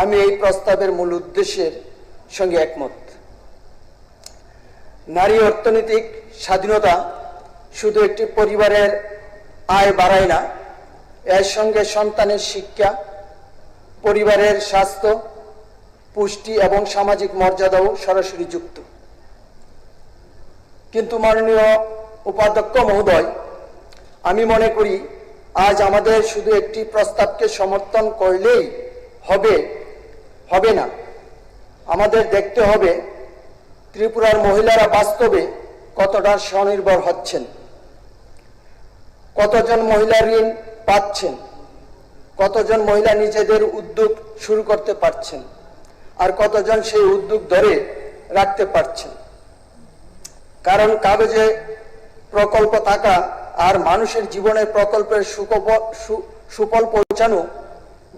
আমি এই প্রস্তাবের মূল উদ্দেশ্যের সঙ্গে একমত। নারী অর্থনৈতিক স্বাধীনতা শুধু একটি পরিবারের আয় বাড়ায় না, এর সঙ্গে সন্তানের শিক্ষা, পরিবারের স্বাস্থ্য, পুষ্টি এবং সামাজিক মর্যাদাও সরাসরি যুক্ত। কিন্তু মাননীয় উপাধ্যক্ষ মহোদয়, আমি মনে করি আজ আমাদের শুধু একটি প্রস্তাবকে সমর্থন করলেই হবে না। আমাদের দেখতে হবে ত্রিপুরার মহিলারা বাস্তবে কতটা স্বনির্ভর হচ্ছেন, কতজন মহিলা ঋণ পাচ্ছেন, কতজন মহিলা নিজেদের উদ্যোগ শুরু করতে পারছেন, আর কতজন সেই উদ্যোগ ধরে রাখতে পারছেন। কারণ কাগজে প্রকল্প থাকা আর মানুষের জীবনের প্রকল্পের সুফল পৌঁছানো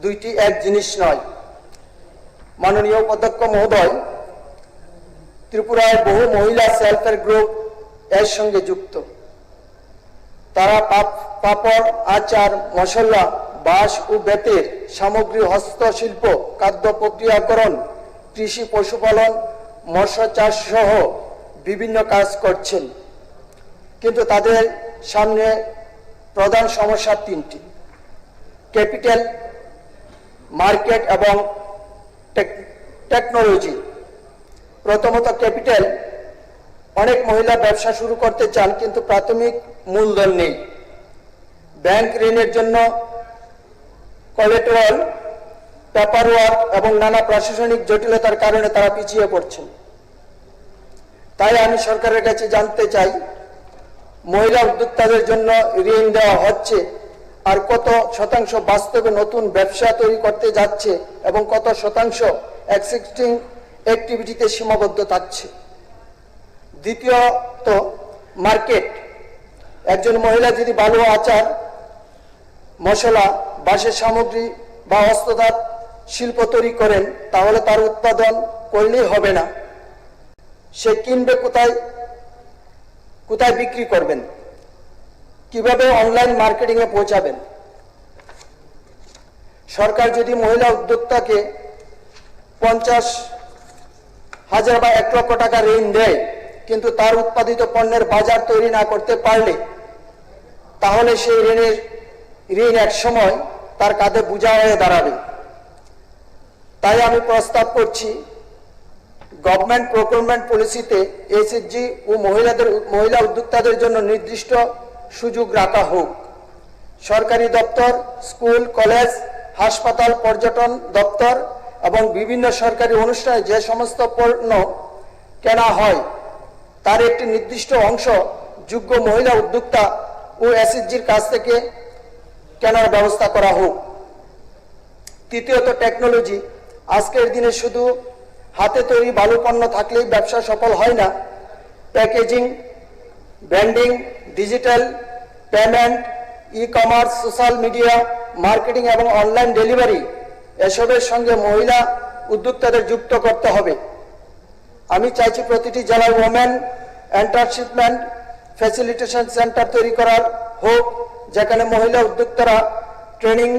দুইটি এক জিনিস নয়। মাননীয় উপাধ্যক্ষ মহোদয়, ত্রিপুরায় বহু মহিলা সেলফ হেল্প গ্রুপ এর সঙ্গে যুক্ত। তারা পাপড়, আচার, মশলা, বাঁশ ও বেতের সামগ্রী, হস্তশিল্প, খাদ্য প্রক্রিয়াকরণ, কৃষি, পশুপালন, মৎস্য চাষ সহ বিভিন্ন কাজ করছেন। কিন্তু তাদের সামনে প্রধান সমস্যা তিনটি: ক্যাপিটাল, মার্কেট এবং টেকনোলজি। প্রথমত ক্যাপিটাল। অনেক মহিলা ব্যবসা শুরু করতে চান কিন্তু প্রাথমিক মূলধন নেই। ব্যাংক ঋণের জন্য কোলাটেরাল, পেপার ওয়ার্ক এবং নানা প্রশাসনিক জটিলতার কারণে তারা পিছিয়ে পড়ছেন। তাই আমি সরকারের কাছে জানতে চাই, মহিলা উদ্যোক্তাদের জন্য ঋণ দেওয়া হচ্ছে আর কত শতাংশ বাস্তবে নতুন ব্যবসা তৈরি করতে যাচ্ছে এবং কত শতাংশ এক্সিস্টিং অ্যাক্টিভিটিতে সীমাবদ্ধ থাকছে। দ্বিতীয়ত মার্কেট। একজন মহিলা যদি বালু, আচার, মশলা, বাঁশের সামগ্রী বা হস্ততাঁত শিল্প তৈরি করেন, তাহলে তার উৎপাদন করলেই হবে না। সে কিনবে কোথায়, কোথায় বিক্রি করবেন, কিভাবে অনলাইন মার্কেটিং এ পৌঁছাবেন? সরকার যদি মহিলা উদ্যোক্তাকে 50,000 বা 1 লক্ষ টাকা ঋণ দেয়, কিন্তু তার উৎপাদিত পণ্যের বাজার তৈরি না করতে পারলে, তাহলে সেই ঋণ এক সময় তার কাঁধে বোঝা হয়ে দাঁড়াবে। তাই আমি প্রস্তাব করছি, গভর্নমেন্ট প্রকিউরমেন্ট পলিসিতে এসএইচজি ও মহিলা উদ্যোক্তাদের জন্য নির্দিষ্ট সুযোগ রাখা হোক। সরকারি দপ্তর, স্কুল, কলেজ, হাসপাতাল, পর্যটন দপ্তর এবং বিভিন্ন সরকারি অনুষ্ঠানে যে সমস্ত পণ্য কেনা হয়, তার একটি নির্দিষ্ট অংশ যোগ্য মহিলা উদ্যোক্তা ও এসএইচজির কাছ থেকে কেনার ব্যবস্থা করা হোক। তৃতীয়ত টেকনোলজি। আজকের দিনে শুধু হাতে তৈরি বালু পণ্য থাকলেই ব্যবসা সফল হয় না। Packaging, branding, digital payment, e-commerce, social media marketing এবং অনলাইন ডেলিভারি, এসবের সঙ্গে মহিলা উদ্যোক্তাদের যুক্ত করতে হবে। আমি চাইছি প্রতিটি জেলায় ওমেন এন্টারপ্রেনিউরশিপ ফ্যাসিলিটেশন সেন্টার তৈরি করার হোক, যেখানে মহিলা উদ্যোক্তারা training,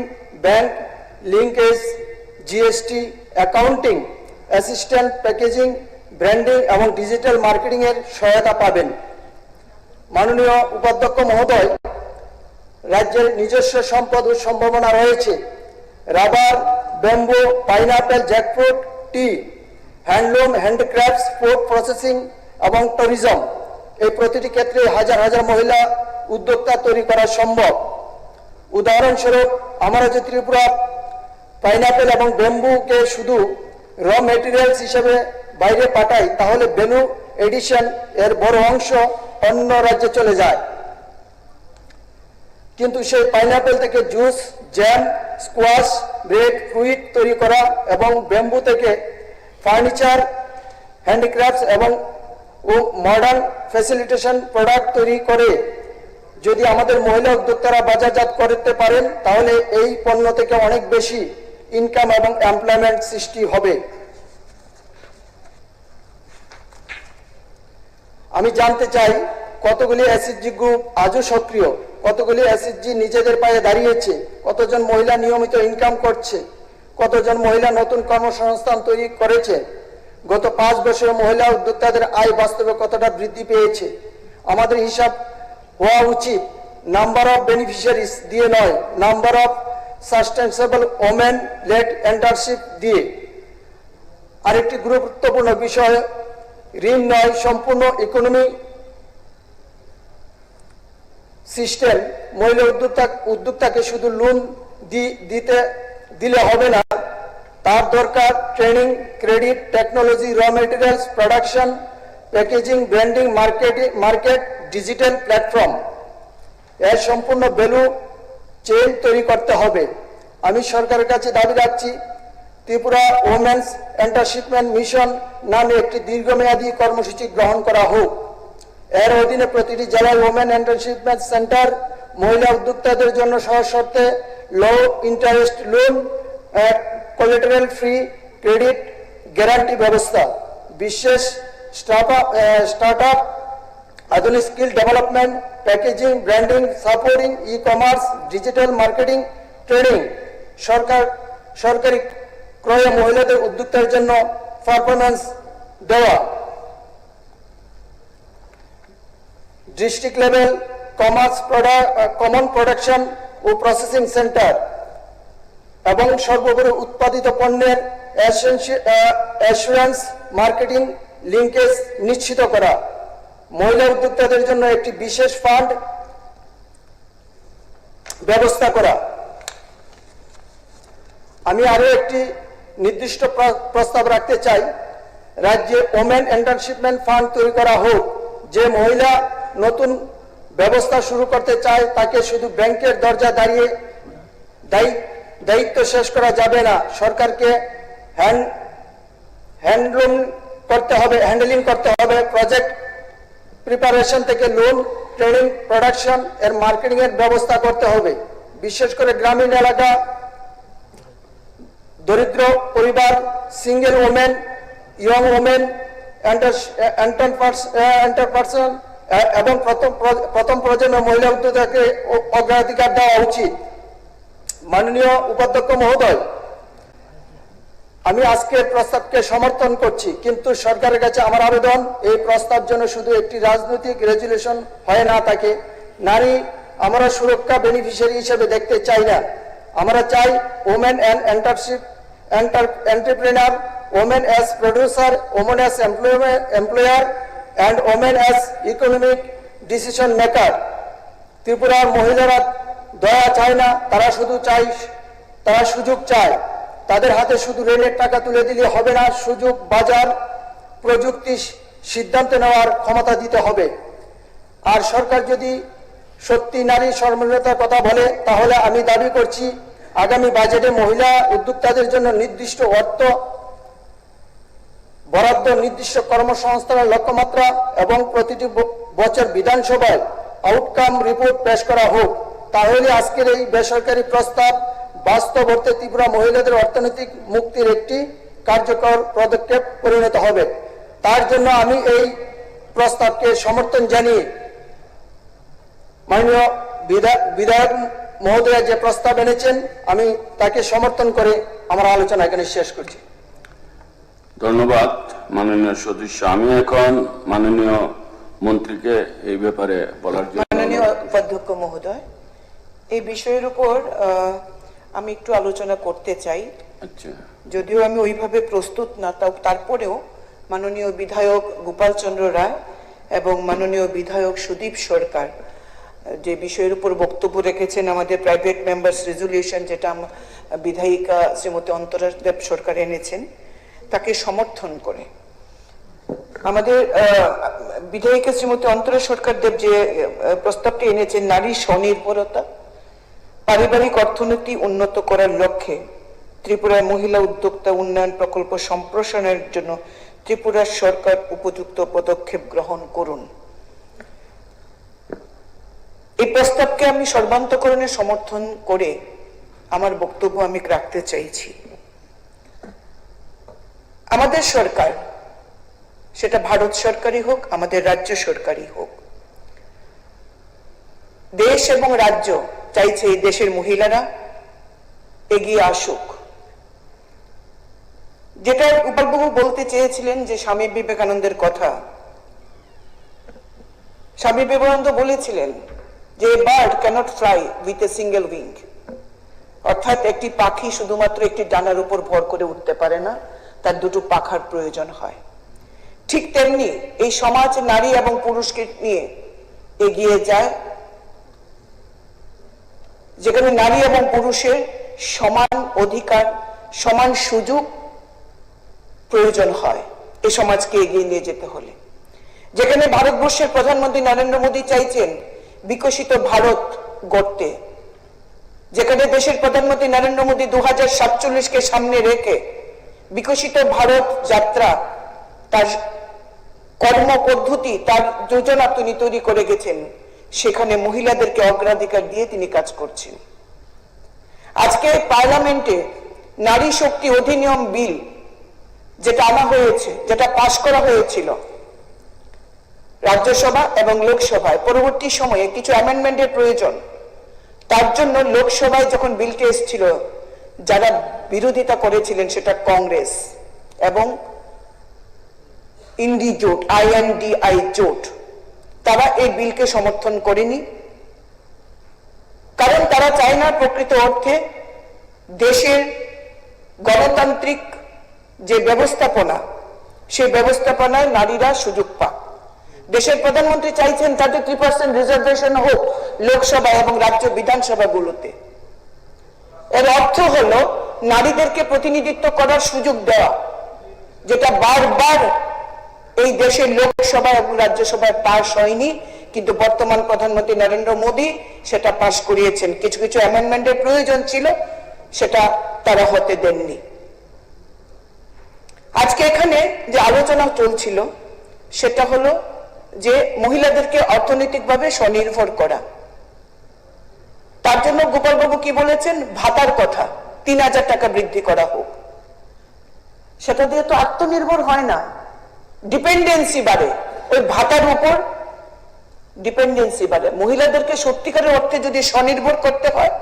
bank linkage, GST, accounting, assistant, packaging, branding এবং ডিজিটাল মার্কেটিং এর সহায়তা পাবেন। মাননীয় উপাধ্যক্ষ মহোদয়, রাজ্যের নিজস্ব সম্পদ ও সম্ভাবনা রয়েছে। রাবার, ব্যাম্বু, পাইনাপেল, জ্যাকফ্রুট, টি, হ্যান্ডলুম, হ্যান্ডিক্রাফটস, ফুড প্রসেসিং এবং ট্যুরিজম, এই প্রতিটি ক্ষেত্রে হাজার হাজার মহিলা উদ্যোক্তা তৈরি করা সম্ভব। উদাহরণস্বরূপ, আমরা যে ত্রিপুরা পাইনাপেল এবং ব্যাম্বুকে শুধু র মেটেরিয়ালস হিসেবে বাইরে পাঠাই, তাহলে ভ্যালু এডিশন এর বড় অংশ অন্য রাজ্যে চলে যায়। কিন্তু সেই পাইনাপেল থেকে juice, jam, squash, bread, fruit তৈরি করা এবং ব্যাম্বু থেকে ফার্নিচার, হ্যান্ডিক্রাফটস এবং মডার্ন ফ্যাসিলিটেশন প্রোডাক্ট তৈরি করে যদি আমাদের মহিলা উদ্যোক্তারা বাজারজাত করতে পারেন, তাহলে এই পণ্য থেকে অনেক বেশি ইনকাম এবং এমপ্লয়মেন্ট সৃষ্টি হবে। আমি জানতে চাই, কতগুলি এসএইচজি গ্রুপ আজও সক্রিয়, কতগুলি এসএইচজি নিজেদের পায়ে দাঁড়িয়েছে, কতজন মহিলা নিয়মিত ইনকাম করছে, কতজন মহিলা নতুন কর্মসংস্থান তৈরি করেছে, গত 5 বছরে মহিলা উদ্যোক্তাদের আয় বাস্তবে কতটা বৃদ্ধি পেয়েছে। আমাদের হিসাব হওয়া উচিত নাম্বার অফ বেনিফিশিয়ারিজ দিয়ে নয়, number of sustainable women led entrepreneurship দিয়ে। আরেকটি গুরুত্বপূর্ণ বিষয়, ঋণ নয়, সম্পূর্ণ ইকোনমি সিস্টেম মহিলা উদ্যোক্তাকে শুধু লোন দিলে হবে না, তার দরকার training, credit, technology, raw materials, production, packaging, branding, market, digital platform. এর সম্পূর্ণ ভ্যালু চেইন তৈরি করতে হবে। আমি সরকারের কাছে দাবি রাখছি, ত্রিপুরা ওমেন্স এন্টারপ্রেনারশিপ মিশন নামে একটি দীর্ঘমেয়াদী কর্মসূচি গ্রহণ করা হোক। এর অধীনে প্রতিটি জেলায় ওমেন এন্টারপ্রেনারশিপ সেন্টার মহিলা উদ্যোক্তাদের জন্য সহজ শর্তে low interest loan, collateral free credit guarantee ব্যবস্থা, বিশেষ স্টার্টআপ, আধুনিক skill development, packaging, branding, supporting, e commerce, digital marketing training, সরকারি ক্রয়ে মহিলাদের উদ্যোক্তার জন্য পারফরমেন্স দেওয়া, ডিস্ট্রিক্ট লেভেল কমন প্রোডাকশন ও প্রসেসিং সেন্টার এবং সর্বোপরি উৎপাদিত পণ্যের অ্যাসুরেন্স মার্কেটিং লিঙ্কেজ নিশ্চিত করা, মহিলা উদ্যোক্তাদের জন্য একটি বিশেষ ফান্ড ব্যবস্থা করা। আমি আরো একটি নির্দিষ্ট প্রস্তাব রাখতে চাই, রাজ্যে ওমেন এন্টারপ্রেনারশিপ ফান্ড তৈরি করা হোক। যে মহিলা নতুন ব্যবস্থা শুরু করতে চায় তাকে শুধু ব্যাংকের দরজা দাঁড়িয়ে দায়িত্ব শেষ করা যাবে না, সরকারকে হ্যান্ডলিং করতে হবে। প্রজেক্ট প্রিপারেশন থেকে লোন, ট্রেনিং, প্রোডাকশন এর মার্কেটিং এর ব্যবস্থা করতে হবে। বিশেষ করে গ্রামীণ এলাকা, দরিদ্র পরিবার, single women, young women entrepreneur এবং প্রথম প্রজন্মের মহিলা উদ্যোক্তাকে অগ্রাধিকার দেওয়া উচিত। মাননীয় উপাধ্যক্ষ মহোদয়, আমি আজকের প্রস্তাবকে সমর্থন করছি, কিন্তু সরকারের কাছে আমার আবেদন, এই প্রস্তাব যেন শুধু একটি রাজনৈতিক রেজুলেশন হয়ে না থাকে। নারী আমরা সুরক্ষা বেনিফিশিয়ারি হিসেবে দেখতে চাই না। আমরা চাই women and entrepreneur, women as producer, women as employer and women as economic decision maker. ত্রিপুরার মহিলারা দয়া চায় না, তারা সুযোগ চায়। তাদের হাতে শুধু রেলের টাকা তুলে দিলে হবে না, সুযোগ, বাজার, প্রযুক্তি, সিদ্ধান্ত নেওয়ার ক্ষমতা দিতে হবে। আর সরকার যদি সত্যি নারী স্বাবলম্বিতার কথা বলে, তাহলে আমি দাবি করছি আগামী বাজেটে মহিলা উদ্যোক্তাদের জন্য নির্দিষ্ট অর্থ বরাদ্দ, নির্দিষ্ট কর্মসংস্থানের লক্ষ্যমাত্রা এবং প্রতিটি বছর বিধানসভায় আউটকাম রিপোর্ট পেশ করা হোক। তাহলে আজকের এই বেসরকারি প্রস্তাব বাস্তব অর্থে ত্রিপুরা মহিলাদের অর্থনৈতিক মুক্তির একটি কার্যকর পদক্ষেপ পরিণত হবে। তার জন্য আমি এই প্রস্তাবকে সমর্থন জানিয়ে মাননীয় বিধায়ক মহোদয় যে প্রস্তাব এনেছেন, আমি তাকে সমর্থন করে আমার আলোচনা এখানে শেষ করছি। ধন্যবাদ মাননীয় সদস্য। আমি এখন মাননীয় মন্ত্রীকে এই ব্যাপারে বলার জন্য। মাননীয় উপাধ্যক্ষ মহোদয়, এই বিষয়ের উপর আমি একটু আলোচনা করতে চাই। আচ্ছা, যদিও আমি ওইভাবে প্রস্তুত না, তারপরেও মাননীয় বিধায়ক গোপাল চন্দ্র রায় এবং মাননীয় বিধায়ক সুদীপ সরকার যে বিষয়ের উপর বক্তব্য রেখেছেন, আমাদের প্রাইভেট মেম্বার্স রেজুলিউশন যেটা বিধায়িকা শ্রীমতী অন্তরা দেব সরকার এনেছেন, তাকে সমর্থন করে আমাদের বিধায়িকা শ্রীমতী অন্তরা সরকার দেব যে প্রস্তাবটি এনেছেন, নারী স্বনির্ভরতা, পারিবারিক অর্থনীতি উন্নত করার লক্ষ্যে ত্রিপুরার মহিলা উদ্যোক্তা উন্নয়ন প্রকল্প সম্প্রসারণের জন্য ত্রিপুরার সরকার উপযুক্ত পদক্ষেপ গ্রহণ করুন। এই প্রস্তাবকে আমি সর্বান্তকরণে সমর্থন করে আমার বক্তব্য আমি রাখতে চাইছি। আমাদের সরকার, সেটা ভারত সরকারই হোক, আমাদের রাজ্য সরকারই হোক, দেশ এবং রাজ্য চাইছে এই দেশের মহিলারা এগিয়ে আসুক। যেটা গোপালবাবু বলতে চেয়েছিলেন যে স্বামী বিবেকানন্দের কথা, স্বামী বিবেকানন্দ বলেছিলেন যে bird cannot fly with a single wing, অর্থাৎ একটি পাখি শুধুমাত্র একটি ডানার উপর ভর করে উঠতে পারে না, তার দুটো পাখার প্রয়োজন হয়। ঠিক তেমনি এই সমাজ নারী এবং পুরুষকে নিয়ে এগিয়ে যায় যেখানে নারী এবং পুরুষের সমান অধিকার, সমান সুযোগ প্রয়োজন হয় এই সমাজকে এগিয়ে নিয়ে যেতে হলে। যেখানে ভারতবর্ষের প্রধানমন্ত্রী নরেন্দ্র মোদী চাইছেন বিকশিত ভারত গড়তে, যেখানে দেশের প্রধানমন্ত্রী নরেন্দ্র মোদী 2047কে সামনে রেখে বিকশিত ভারত যাত্রা, তার কর্মপদ্ধতি, তার যোজনা তিনি তৈরি করে গেছেন, সেখানে মহিলাদেরকে অগ্রাধিকার দিয়ে তিনি কাজ করছেন। আজকে পার্লামেন্টে নারী শক্তি অধিনিয়ম বিল যেটা আনা হয়েছে, যেটা পাশ করা হয়েছিল রাজ্যসভা এবং লোকসভায়, পরবর্তী সময়ে কিছু অ্যামেন্ডমেন্টের প্রয়োজন। তার জন্য লোকসভায় যখন বিলটি এসেছিল, যারা বিরোধিতা করেছিলেন সেটা কংগ্রেস এবং ইন্ডি জোট, INDI জোট, তারা এই বিলকে সমর্থন করেনি। কারণ তারা চায় না প্রকৃত অর্থে দেশের গণতান্ত্রিক যে ব্যবস্থাপনা, সেই ব্যবস্থাপনায় নারীরা সুযোগ পাক। দেশের প্রধানমন্ত্রী চাইছেন 33% রিজার্ভেশন হোক লোকসভা এবং রাজ্য বিধানসভাগুলোতে। এর অর্থ হলো নারীদেরকে প্রতিনিধিত্ব করার সুযোগ দেওয়া, যেটা বারবার এই দেশের লোকসভা এবং রাজ্যসভায় পাশ হয়নি, কিন্তু বর্তমান প্রধানমন্ত্রী নরেন্দ্র মোদী সেটা পাশ করিয়েছেন। কিছু কিছু অ্যামেন্ডমেন্টের প্রয়োজন ছিল, সেটা তারা হতে দেননি। আজকে এখানে যে আলোচনা চলছিল সেটা হলো যে মহিলাদেরকে অর্থনৈতিকভাবে স্বনির্ভর করা। তার জন্য গোপালবাবু কি বলেছেন? ভাতার কথা, 3000 টাকা বৃদ্ধি করা হোক। সেটা দিয়ে তো আত্মনির্ভর হয় না, ডিপেন্ডেন্সি বাড়ে। ওই ভাতার উপর ডিপেন্ডেন্সি বাড়ে। মহিলাদেরকে সত্যিকারের অর্থে যদি স্বনির্ভর করতে হয়,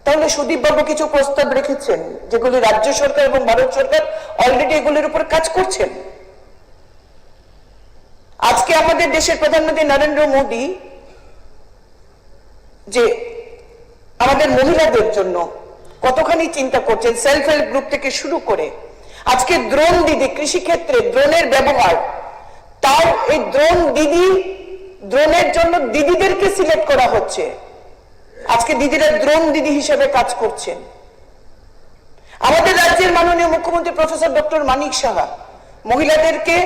তাহলে সুদীপ বাবু কিছু প্রস্তাব রেখেছেন, যেগুলি রাজ্য সরকার এবং ভারত সরকার অলরেডি এগুলির উপর কাজ করছেন। আজকে আমাদের দেশের প্রধানমন্ত্রী নরেন্দ্র মোদী যে আমাদের মহিলাদের জন্য কতখানি চিন্তা করছেন, সেলফ হেল্প গ্রুপ থেকে শুরু করে আজকে দ্রোণ দিদি, কৃষিক্ষেত্রে দ্রোণের ব্যবহার, তার এই দ্রোণ দিদি, দ্রোণের জন্য দিদিদেরকে সিলেক্ট করা হচ্ছে। আজকে দিদিরা দ্রোণ দিদি হিসেবে কাজ করছেন। আমাদের রাজ্যের মাননীয় মুখ্যমন্ত্রী প্রফেসর ডক্টর মানিক সাহা মহিলাদেরকে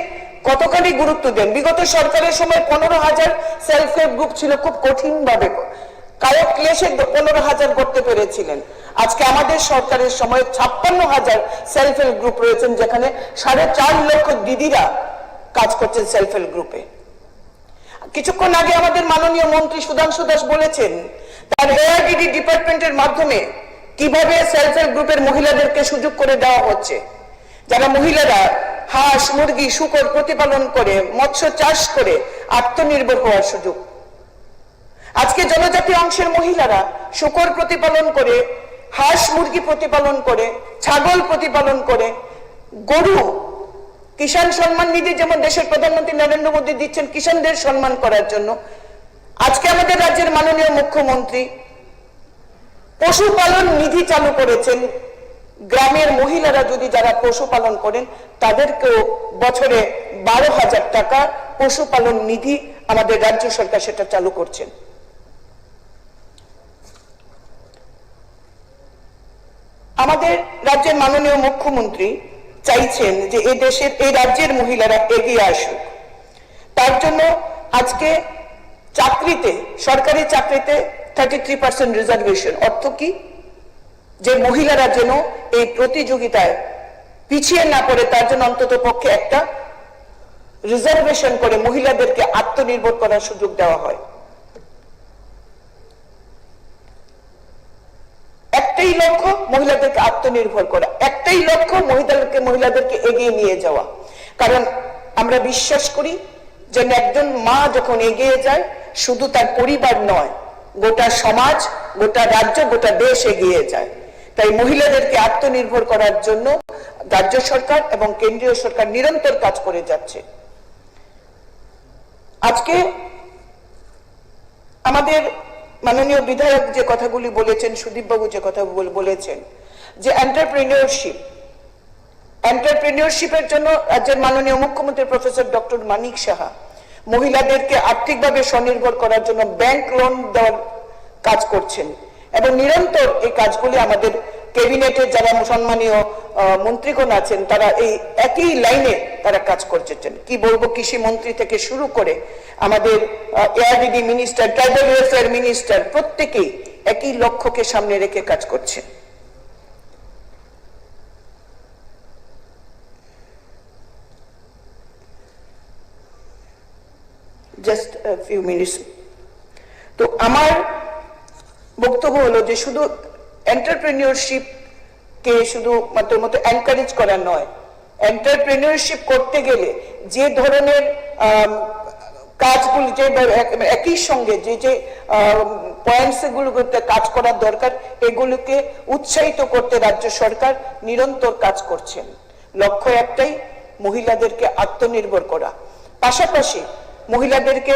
কতখানি গুরুত্ব দেন। বিগত সরকারের সময় 15,000 সেলফ হেল্প গ্রুপ ছিল, খুব কঠিন ভাবে কায়ক ক্লেশে 15,000 করতে পেরেছিলেন। আজকে আমাদের সরকারের সময় 56,000 সেলফ হেল্প গ্রুপ রয়েছেন, যেখানে 4.5 লক্ষ দিদিরা কাজ করছেন সেলফ হেল্প গ্রুপে। কিছুক্ষণ আগে আমাদের মাননীয় মন্ত্রী সুধাংশু দাস বলেছেন তার ARDD ডিপার্টমেন্টের মাধ্যমে কিভাবে সেলফ হেল্প গ্রুপের মহিলাদেরকে সুযোগ করে দেওয়া হচ্ছে। যারা মহিলারা হাঁস, মুরগি, শূকর প্রতিপালন করে, মৎস্য চাষ করে আত্মনির্ভর হওয়ার সুযোগ। আজকে জনজাতি অংশের মহিলারা শূকর প্রতিপালন করে, হাঁস মুরগি প্রতিপালন করে, ছাগল প্রতিপালন করে, গরু, কিষাণ সম্মান নিধি যেমন দেশের প্রধানমন্ত্রী নরেন্দ্র মোদী দিচ্ছেন কিষাণদের সম্মান করার জন্য, আজকে আমাদের রাজ্যের মাননীয় মুখ্যমন্ত্রী পশুপালন নিধি চালু করেছেন। গ্রামের মহিলারা যদি যারা পশুপালন করেন তাদেরকেও বছরে 12,000 টাকা পশুপালন নিধি আমাদের রাজ্য সরকার সেটা চালু করছেন। আমাদের রাজ্যের মাননীয় মুখ্যমন্ত্রী চাইছেন যে এই দেশের, এই রাজ্যের মহিলারা এগিয়ে আসুক। তার জন্য আজকে চাকরিতে, সরকারি চাকরিতে 33% রিজার্ভেশন। অর্থ কি? যে মহিলারা যেন এই প্রতিযোগিতায় পিছিয়ে না পড়ে, তার জন্য অন্তত পক্ষে একটা রিজার্ভেশন করে মহিলাদেরকে আত্মনির্ভর করার সুযোগ দেওয়া হয়। একটাই লক্ষ্য, মহিলাদেরকে আত্মনির্ভর করা। একটাই লক্ষ্য, মহিলাদেরকে এগিয়ে নিয়ে যাওয়া। কারণ আমরা বিশ্বাস করি যে একজন মা যখন এগিয়ে যায়, শুধু তার পরিবার নয়, গোটা সমাজ, গোটা রাজ্য, গোটা দেশ এগিয়ে যায়। তাই মহিলাদেরকে আত্মনির্ভর করার জন্য রাজ্য সরকার এবং কেন্দ্রীয় সরকার নিরন্তর কাজ করে যাচ্ছে। আজকে আমাদের মাননীয় বিধায়ক যে কথাগুলি বলেছেন, সুদীপ বাবু যে কথা বলেছেন, যে এন্টারপ্রেনিয়রশিপের জন্য রাজ্যের মাননীয় মুখ্যমন্ত্রী প্রফেসর ডক্টর মানিক সাহা মহিলাদেরকে আর্থিকভাবে স্বনির্ভর করার জন্য ব্যাংক লোন দেওয়ার কাজ করছেন। এবং নিরন্তর এই কাজগুলি আমাদের ক্যাবিনেটের যারা সম্মানীয় মন্ত্রীগণ আছেন তারা এই একই লাইনে তারা কাজ করছেন। কি বলবো, কৃষি মন্ত্রী থেকে শুরু করে আমাদের ARDD minister, tribal welfare minister, প্রত্যেকেই একই লক্ষ্যকে সামনে রেখে কাজ করছেন। Just few minutes. তো আমার বক্তব্য হলো যে শুধু এন্টারপ্রেনিয়রশিপ কে শুধু মতো এনকারেজ করা নয়, এন্টারপ্রেনিয়রশিপ করতে গেলে যে ধরনের কাজগুলি, যে একই সঙ্গে যে যে পয়েন্টস গুলোতে কাজ করার দরকার, এগুলোকে উৎসাহিত করতে রাজ্য সরকার নিরন্তর কাজ করছেন। লক্ষ্য একটাই, মহিলাদেরকে আত্মনির্ভর করা, পাশাপাশি মহিলাদেরকে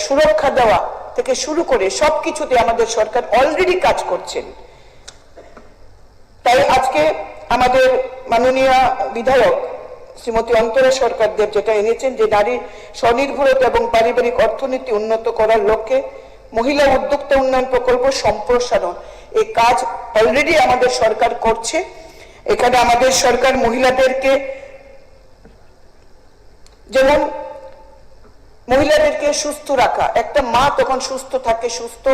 সুরক্ষা দেওয়া থেকে শুরু করে সবকিছুতে আমাদের সরকার অলরেডি কাজ করছেন। তাই আজকে আমাদের মাননীয় বিধায়ক শ্রীমতী অন্তরা সরকারদেব যেটা এনেছেন, যে নারী স্বনির্ভরতা এবং পারিবারিক অর্থনীতি উন্নত করার লক্ষ্যে মহিলা উদ্যোক্তা উন্নয়ন প্রকল্প সম্প্রসারণ, এই কাজ অলরেডি আমাদের সরকার করছে। এখানে আমাদের সরকার মহিলাদেরকে, যেমন মহিলাদেরকে সুস্থ রাখা, একটা মা তখন সুস্থ থাকে, সুস্থ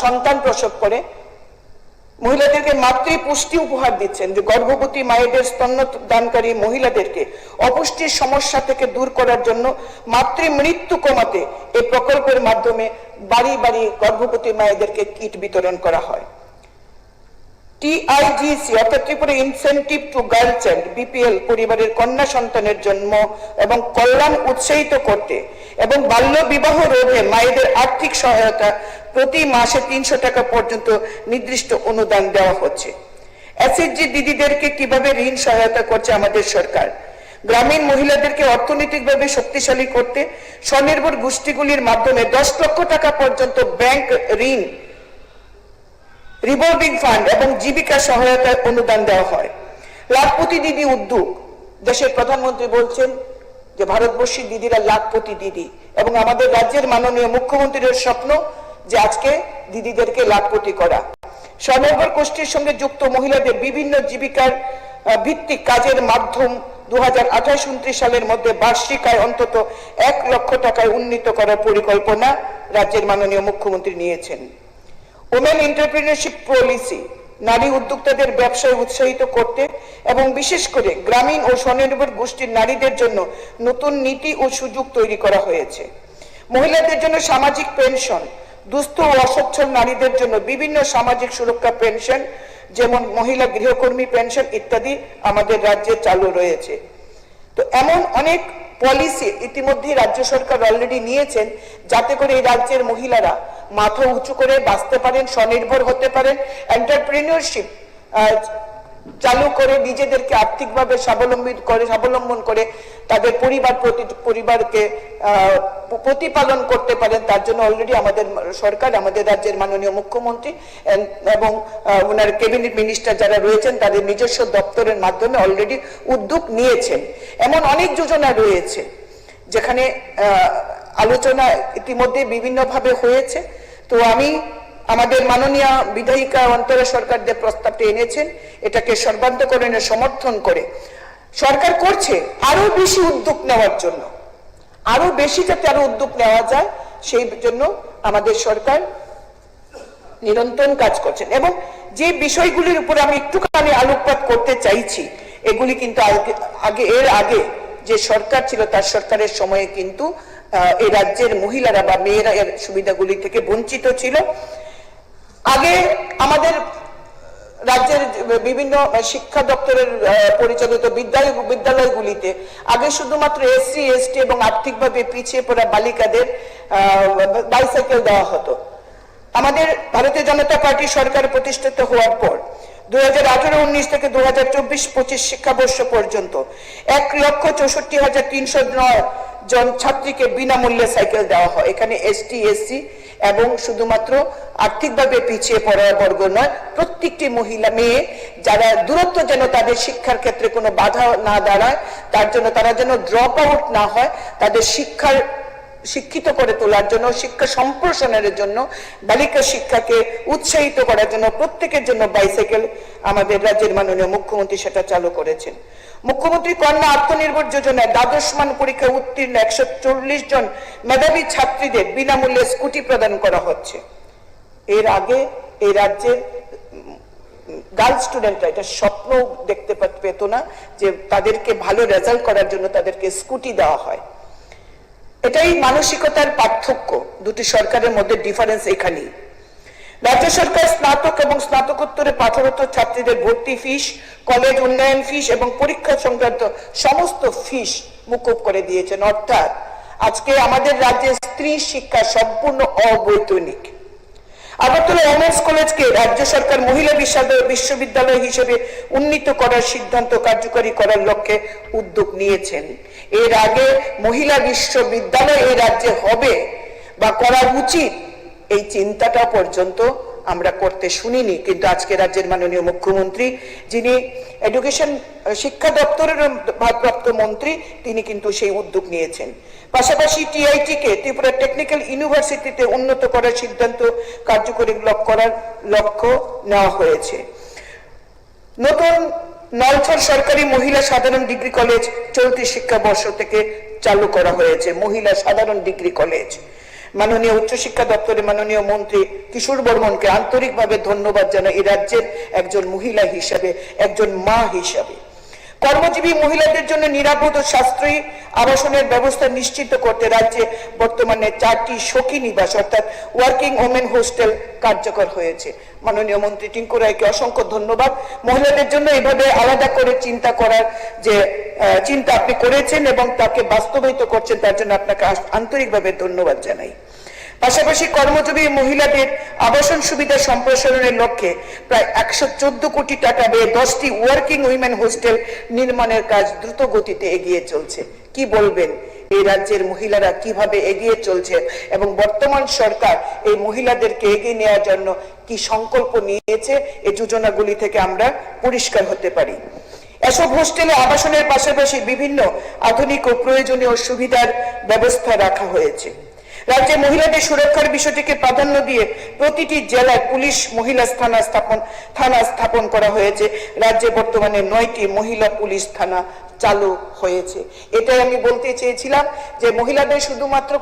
সন্তান প্রসব করে, মহিলাদেরকে মাতৃপুষ্টি উপহার দিচ্ছেন, যে গর্ভবতী মায়েদের স্তন্যদানকারী মহিলাদেরকে অপুষ্টির সমস্যা থেকে দূর করার জন্য মাতৃ মৃত্যু কমাতে এই প্রকল্পের মাধ্যমে বাড়ি বাড়ি গর্ভবতী মায়েদেরকে কিট বিতরণ করা হয়। TIGC অর্থাৎ Tripura incentive two girl child, BPL পরিবারের কন্যা সন্তানের জন্ম এবং কল্যাণ উৎসাহিত করতে এবং বাল্য বিবাহ রোধে মায়েদের আর্থিক সহায়তা প্রতি মাসে 300 টাকা পর্যন্ত নির্দিষ্ট অনুদান দেওয়া হচ্ছে। SHG দিদিদেরকে কিভাবে ঋণ সহায়তা করছে আমাদের সরকার, গ্রামীণ মহিলাদেরকে অর্থনৈতিকভাবে শক্তিশালী করতে স্বনির্ভর গোষ্ঠীগুলির মাধ্যমে 10 লক্ষ টাকা পর্যন্ত ব্যাংক ঋণ, রিভলভিং ফান্ড এবং জীবিকা সহায়তায় অনুদান দেওয়া হয়। লাখপতি দিদি উদ্যোগ, দেশের প্রধানমন্ত্রী বলছেন যে ভারতবর্ষের দিদিরা লাখপতি দিদি, এবং আমাদের রাজ্যের মাননীয় মুখ্যমন্ত্রীর স্বপ্ন যে আজকে দিদিদেরকে লাখপতি করা। স্বনির্ভর গোষ্ঠীর সঙ্গে যুক্ত মহিলাদের বিভিন্ন জীবিকার ভিত্তিক কাজের মাধ্যম 2028-29 সালের মধ্যে বার্ষিক আয় অন্তত 1 লক্ষ টাকায় উন্নীত করার পরিকল্পনা রাজ্যের মাননীয় মুখ্যমন্ত্রী নিয়েছেন। ওমেন এন্টারপ্রেনিয়রশিপ পলিসি, নারী উদ্যোক্তাদের ব্যবসায় উৎসাহিত করতে এবং বিশেষ করে গ্রামীণ ও স্বনির্ভর গোষ্ঠীর নারীদের জন্য নতুন নীতি ও সুযোগ তৈরি করা হয়েছে। মহিলাদের জন্য সামাজিক পেনশন, দুস্থ ও অসচ্ছল নারীদের জন্য বিভিন্ন সামাজিক সুরক্ষা পেনশন, যেমন মহিলা গৃহকর্মী পেনশন ইত্যাদি আমাদের রাজ্যে চালু রয়েছে। তো এমন অনেক পলিসি ইতিমধ্যে রাজ্য সরকার অলরেডি নিয়েছেন, যাতে করে এই রাজ্যের মহিলারা মাথা উঁচু করে বাঁচতে পারেন, স্বনির্ভর হতে পারেন, এন্টারপ্রেনিয়রশিপ চালু করে নিজেদেরকে আর্থিকভাবে স্বাবলম্বন করে তাদের পরিবারকে প্রতিপালন করতে পারেন। তার জন্য অলরেডি আমাদের সরকার, আমাদের রাজ্যের মাননীয় মুখ্যমন্ত্রী এবং ওনার ক্যাবিনেট মিনিস্টার যারা রয়েছেন তাদের নিজস্ব দপ্তরের মাধ্যমে অলরেডি উদ্যোগ নিয়েছেন। এমন অনেক যোজনা রয়েছে যেখানে আলোচনা ইতিমধ্যে বিভিন্নভাবে হয়েছে। তো আমি আমাদের মাননীয় বিধায়িকা অন্তরা সরকারদের প্রস্তাবটা এনেছেন, এটাকে সর্বান্তকরণে সমর্থন করে সরকার করছে আরো বেশি উদ্যোগ নেওয়ার জন্য, আরো বেশি যাতে আরো উদ্যোগ নেওয়া যায় সেই জন্য আমাদের সরকার নিরন্তর কাজ করছেন। এবং যে বিষয়গুলির উপরে আমি একটুখানি আলোকপাত করতে চাইছি, এগুলি কিন্তু এর আগে যে সরকার ছিল তার সরকারের সময়ে কিন্তু এই রাজ্যের মহিলারা বা মেয়েরা এর সুবিধাগুলি থেকে বঞ্চিত ছিল। আগে আমাদের রাজ্যের বিভিন্ন শিক্ষা দপ্তরের পরিচালিত বিদ্যালয়গুলিতে আগে শুধুমাত্র SC ST এবং আর্থিকভাবে পিছিয়ে পড়া বালিকাদের বাইসাইকেল দেওয়া হতো। আমাদের ভারতীয় জনতা পার্টি সরকার প্রতিষ্ঠিত হওয়ার পর 2018-19 থেকে 2024-25 শিক্ষাবর্ষ পর্যন্ত 1,64,309 জন ছাত্রীকে বিনামূল্যে সাইকেল দেওয়া হয়। এখানে ST SC এবং শুধুমাত্র আর্থিকভাবে পিছিয়ে পড়া বর্গ নয়, প্রত্যেকটি মহিলা মেয়ে যারা দূরত্ব যেন তাদের শিক্ষার ক্ষেত্রে কোনো বাধা না দাঁড়ায়, তার জন্য তারা যেন ড্রপ আউট না হয়, তাদের শিক্ষার শিক্ষিত করে তোলার জন্য, শিক্ষা সম্প্রসারণের জন্য, বালিকা শিক্ষাকে উৎসাহিত করার জন্য প্রত্যেকের জন্য বাইসাইকেল আমাদের রাজ্যের মাননীয় মুখ্যমন্ত্রী সেটা চালু করেছেন। মুখ্যমন্ত্রী কন্যা আত্মনির্ভর যোজনায় দ্বাদশ মান পরীক্ষা উত্তীর্ণ 140 জন মেধাবী ছাত্রীদের বিনামূল্যে স্কুটি প্রদান করা হচ্ছে। এর আগে এই রাজ্যের গার্ল স্টুডেন্টরা এটা স্বপ্ন দেখতে পেত না যে তাদেরকে ভালো রেজাল্ট করার জন্য তাদেরকে স্কুটি দেওয়া হয়। এটাই মানসিকতার পার্থক্য, দুটি সরকারের মধ্যে ডিফারেন্স এখানেই। রাজ্য সরকার স্নাতক এবং স্নাতকোত্তরে পাঠরত ছাত্রীদের ভর্তি ফিস, কলেজ উন্নয়ন ফিস এবং পরীক্ষা সংক্রান্ত সমস্ত ফিস মুকুব করে দিয়েছেন। অর্থাৎ আজকে আমাদের রাজ্যে স্ত্রী শিক্ষা সম্পূর্ণ অবৈতনিক। আগরতলা ওমেন্স কলেজকে রাজ্য সরকার মহিলা বিশ্ববিদ্যালয় হিসেবে উন্নীত করার সিদ্ধান্ত কার্যকরী করার লক্ষ্যে উদ্যোগ নিয়েছেন। এর আগে মহিলা বিশ্ববিদ্যালয় এই রাজ্যে হবে বা করা উচিত এই চিন্তাটা পর্যন্ত আমরা করতে শুনিনি, কিন্তু আজকে রাজ্যের মাননীয় মুখ্যমন্ত্রী, যিনি এডুকেশন শিক্ষা দপ্তরের ভারপ্রাপ্ত মন্ত্রী, তিনি কিন্তু সেই উদ্যোগ নিয়েছেন। পাশাপাশি টিআইটি কে ত্রিপুরা টেকনিক্যাল ইউনিভার্সিটিতে উন্নত করার সিদ্ধান্ত কার্যকরী করার লক্ষ্য নেওয়া হয়েছে। নতুন নলছড় সরকারি মহিলা সাধারণ ডিগ্রি কলেজ চলতি শিক্ষাবর্ষ থেকে চালু করা হয়েছে। মহিলা সাধারণ ডিগ্রি কলেজ। মাননীয় উচ্চশিক্ষা দপ্তরের মাননীয় মন্ত্রী কিশোর বর্মনকে আন্তরিকভাবে ধন্যবাদ জানাই এই রাজ্যের একজন মহিলা হিসাবে, একজন মা হিসাবে। কর্মজীবী মহিলাদের জন্য নিরাপদ ও সাশ্রয়ী আবাসনের ব্যবস্থা নিশ্চিত করতে রাজ্যে বর্তমানে 4টি সখী নিবাস অর্থাৎ ওয়ার্কিং ওমেন হোস্টেল কার্যকর হয়েছে। মাননীয় মন্ত্রী টিঙ্কু রায়কে অসংখ্য ধন্যবাদ। মহিলাদের জন্য এভাবে আলাদা করে চিন্তা করার যে চিন্তা আপনি করেছেন এবং তাকে বাস্তবায়িত করছেন, তার জন্য আপনাকে আন্তরিকভাবে ধন্যবাদ জানাই। পাশাপাশি কর্মজীবী মহিলাদের আবাসন সুবিধা সম্প্রসারণের লক্ষ্যে প্রায় 114 কোটি টাকা ব্যয়ে 10টি ওয়ার্কিং উইমেন হোস্টেল নির্মাণের কাজ দ্রুত গতিতে এগিয়ে চলছে। কি বলবেন এই রাজ্যের মহিলারা কিভাবে এগিয়ে চলছে এবং বর্তমান সরকার এই মহিলাদেরকে এগিয়ে নেওয়ার জন্য কি সংকল্প নিয়েছে, এই যোজনাগুলি থেকে আমরা পরিষ্কার হতে পারি। এসব হোস্টেলে আবাসনের পাশাপাশি বিভিন্ন আধুনিক ও প্রয়োজনীয় সুবিধার ব্যবস্থা রাখা হয়েছে। রাজ্যে মহিলাদের সুরক্ষার বিষয়টিকে প্রাধান্য দিয়ে প্রতিটি জেলায় পুলিশ মহিলা থানা স্থাপন করা হয়েছে। রাজ্যে বর্তমানে 9টি মহিলা পুলিশ থানা চালু হয়েছে। এটাই আমি বলতে চেয়েছিলাম যে মহিলাদের শুধুমাত্র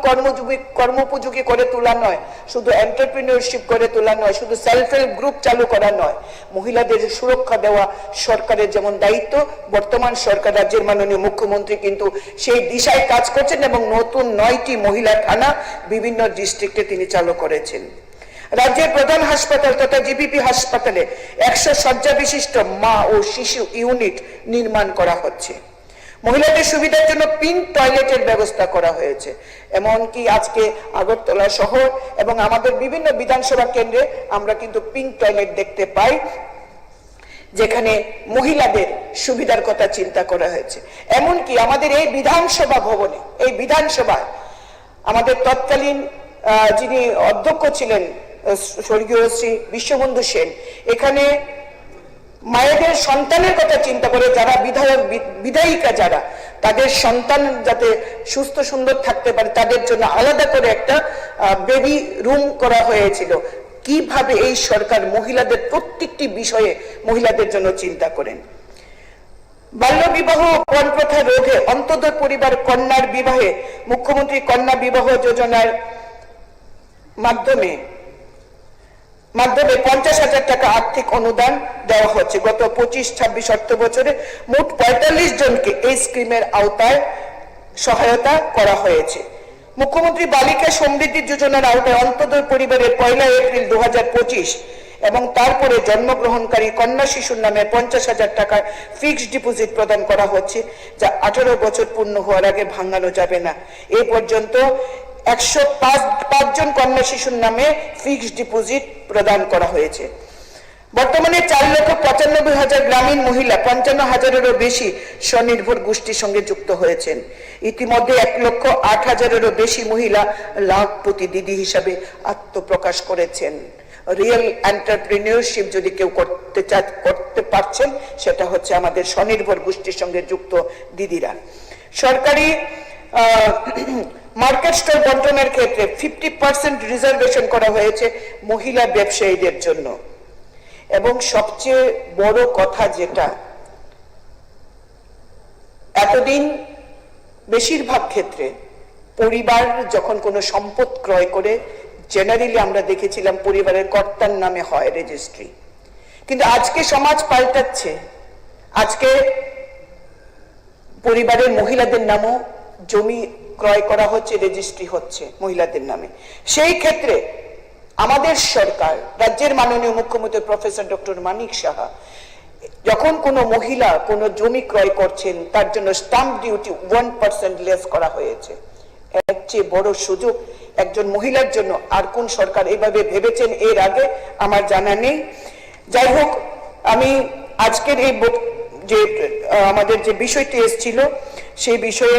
কর্মোপযোগী করে তোলা নয়, শুধু এন্টারপ্রেনিয়রশিপ করে তোলা নয়, শুধু সেলফ হেল্প গ্রুপ চালু করা নয়, মহিলাদের সুরক্ষা দেওয়া সরকারের যেমন দায়িত্ব, বর্তমান সরকার রাজ্যের মাননীয় মুখ্যমন্ত্রী কিন্তু সেই দিশায় কাজ করছেন এবং নতুন 9টি মহিলা থানা বিভিন্ন ডিস্ট্রিক্টে তিনি চালু করেছেন। রাজ্যের প্রধান হাসপাতাল তথা জিবিপি হাসপাতালে 100 শয্যা বিশিষ্ট মা ও শিশু ইউনিট নির্মাণ করা হচ্ছে। মহিলাদের সুবিধার জন্য পিঙ্ক টয়লেটের ব্যবস্থা করা হয়েছে। এমনকি আজকে আগরতলা শহর এবং আমাদের বিভিন্ন বিধানসভা কেন্দ্রে আমরা কিন্তু পিঙ্ক টয়লেট দেখতে পাই, যেখানে মহিলাদের সুবিধার কথা চিন্তা করা হয়েছে। এমনকি আমাদের এই বিধানসভা ভবনে, এই বিধানসভায় আমাদের তৎকালীন যিনি অধ্যক্ষ ছিলেন স্বর্গীয় শ্রী বিশ্ববন্ধু সেন, এখানে মায়েদের সন্তানের কথা চিন্তা করে যারা বিধায়িকা যারা তাদের সন্তান যাতে সুস্থ সুন্দর থাকতে পারে তাদের জন্য আলাদা করে একটা বেবি রুম করা হয়েছিল। কিভাবে এই সরকার মহিলাদের প্রত্যেকটি বিষয়ে মহিলাদের জন্য চিন্তা করেন। বাল্য বিবাহ পণ প্রথা রোধে অন্তোদয় পরিবার কন্যার বিবাহে মুখ্যমন্ত্রী কন্যা বিবাহ যোজনার মাধ্যমে 50,000 টাকা আর্থিক অনুদান দেওয়া হচ্ছে। গত 25-26 অর্থ বছরে মোট 45 জনকে এই স্কিমের আওতায় সহায়তা করা হয়েছে। মুখ্যমন্ত্রী বালিকা সমৃদ্ধি যোজনার আওতায় অন্তোদয় পরিবারের 1 এপ্রিল 2025 এবং তারপরে জন্মগ্রহণকারী কন্যা শিশুর নামে 50,000 টাকা ফিক্সড ডিপোজিট প্রদান করা হচ্ছে, যা 18 বছর পূর্ণ হওয়ার আগে ভাঙানো যাবে না। এ পর্যন্ত 105 জন কন্যা শিশুর নামে ফিক্সড ডিপোজিট প্রদান করা হয়েছে। বর্তমানে 4,95,000 গ্রামীণ মহিলা 55,000-এরও বেশি স্বনির্ভর গোষ্ঠীর সঙ্গে যুক্ত হয়েছেন। ইতিমধ্যে 1,08,000-এরও বেশি মহিলা লাখপতি দিদি হিসাবে আত্মপ্রকাশ করেছেন। রিয়েল এন্টারপ্রেনিয়রশিপ যদি কেউ করতে পারছেন সেটা হচ্ছে আমাদের স্বনির্ভর গোষ্ঠীর সঙ্গে যুক্ত দিদিরা। সরকারি মার্কেট স্টল বন্টনের ক্ষেত্রে 50% রিজার্ভেশন করা হয়েছে মহিলা ব্যবসায়ীদের জন্য। এবং সবচেয়ে বড় কথা যেটা, এতদিন বেশিরভাগ ক্ষেত্রে পরিবার যখন কোনো সম্পদ ক্রয় করে জেনারেলি আমরা দেখেছিলাম পরিবারের কর্তার নামে হয় রেজিস্ট্রি, কিন্তু আজকে সমাজ পাল্টাচ্ছে। আজকে পরিবারের মহিলাদের নামও জমি ক্রয় করা হচ্ছে, রেজিস্ট্রি হচ্ছে মহিলাদের নামে। সেই ক্ষেত্রে আমাদের সরকার, রাজ্যের মাননীয় মুখ্যমন্ত্রী প্রফেসর ডক্টর মানিক সাহা যখন কোনো মহিলা কোনো জমি ক্রয় করছেন তার জন্য স্টাম্প ডিউটি 1% লেস করা হয়েছে। এর চেয়ে বড় সুযোগ একজন মহিলার জন্য আর কোন সরকার এভাবে ভেবেছেন এর আগে আমার জানা নেই। যাই হোক, আমি আজকের এই যে আমাদের যে বিষয়টি এসেছিল সেই বিষয়ে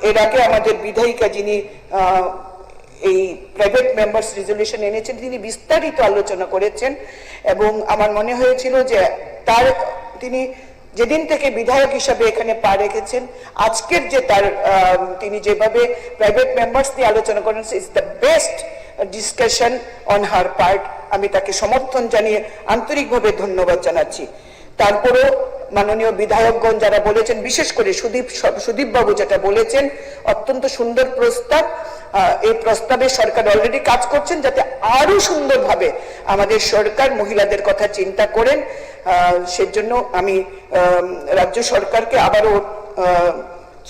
এর আগে আমাদের বিধায়িকা যিনি এই প্রাইভেট মেম্বার্স রেজলিউশন এনেছেন তিনি বিস্তারিত আলোচনা করেছেন এবং আমার মনে হয়েছিল যে তিনি যেদিন থেকে বিধায়ক হিসাবে এখানে পা রেখেছেন আজকের যে তিনি যেভাবে প্রাইভেট মেম্বার্স নিয়ে আলোচনা করেন is the best discussion on her part. আমি তাকে সমর্থন জানিয়ে আন্তরিকভাবে ধন্যবাদ জানাচ্ছি। তারপরেও মাননীয় বিধায়কগণ যারা বলেছেন, বিশেষ করে সুদীপ বাবু যেটা বলেছেন, অত্যন্ত সুন্দর প্রস্তাব। এই প্রস্তাবে সরকার অলরেডি কাজ করছেন যাতে আরো সুন্দরভাবে আমাদের সরকার মহিলাদের কথা চিন্তা করেন। সেজন্য আমি রাজ্য সরকারকে আবারও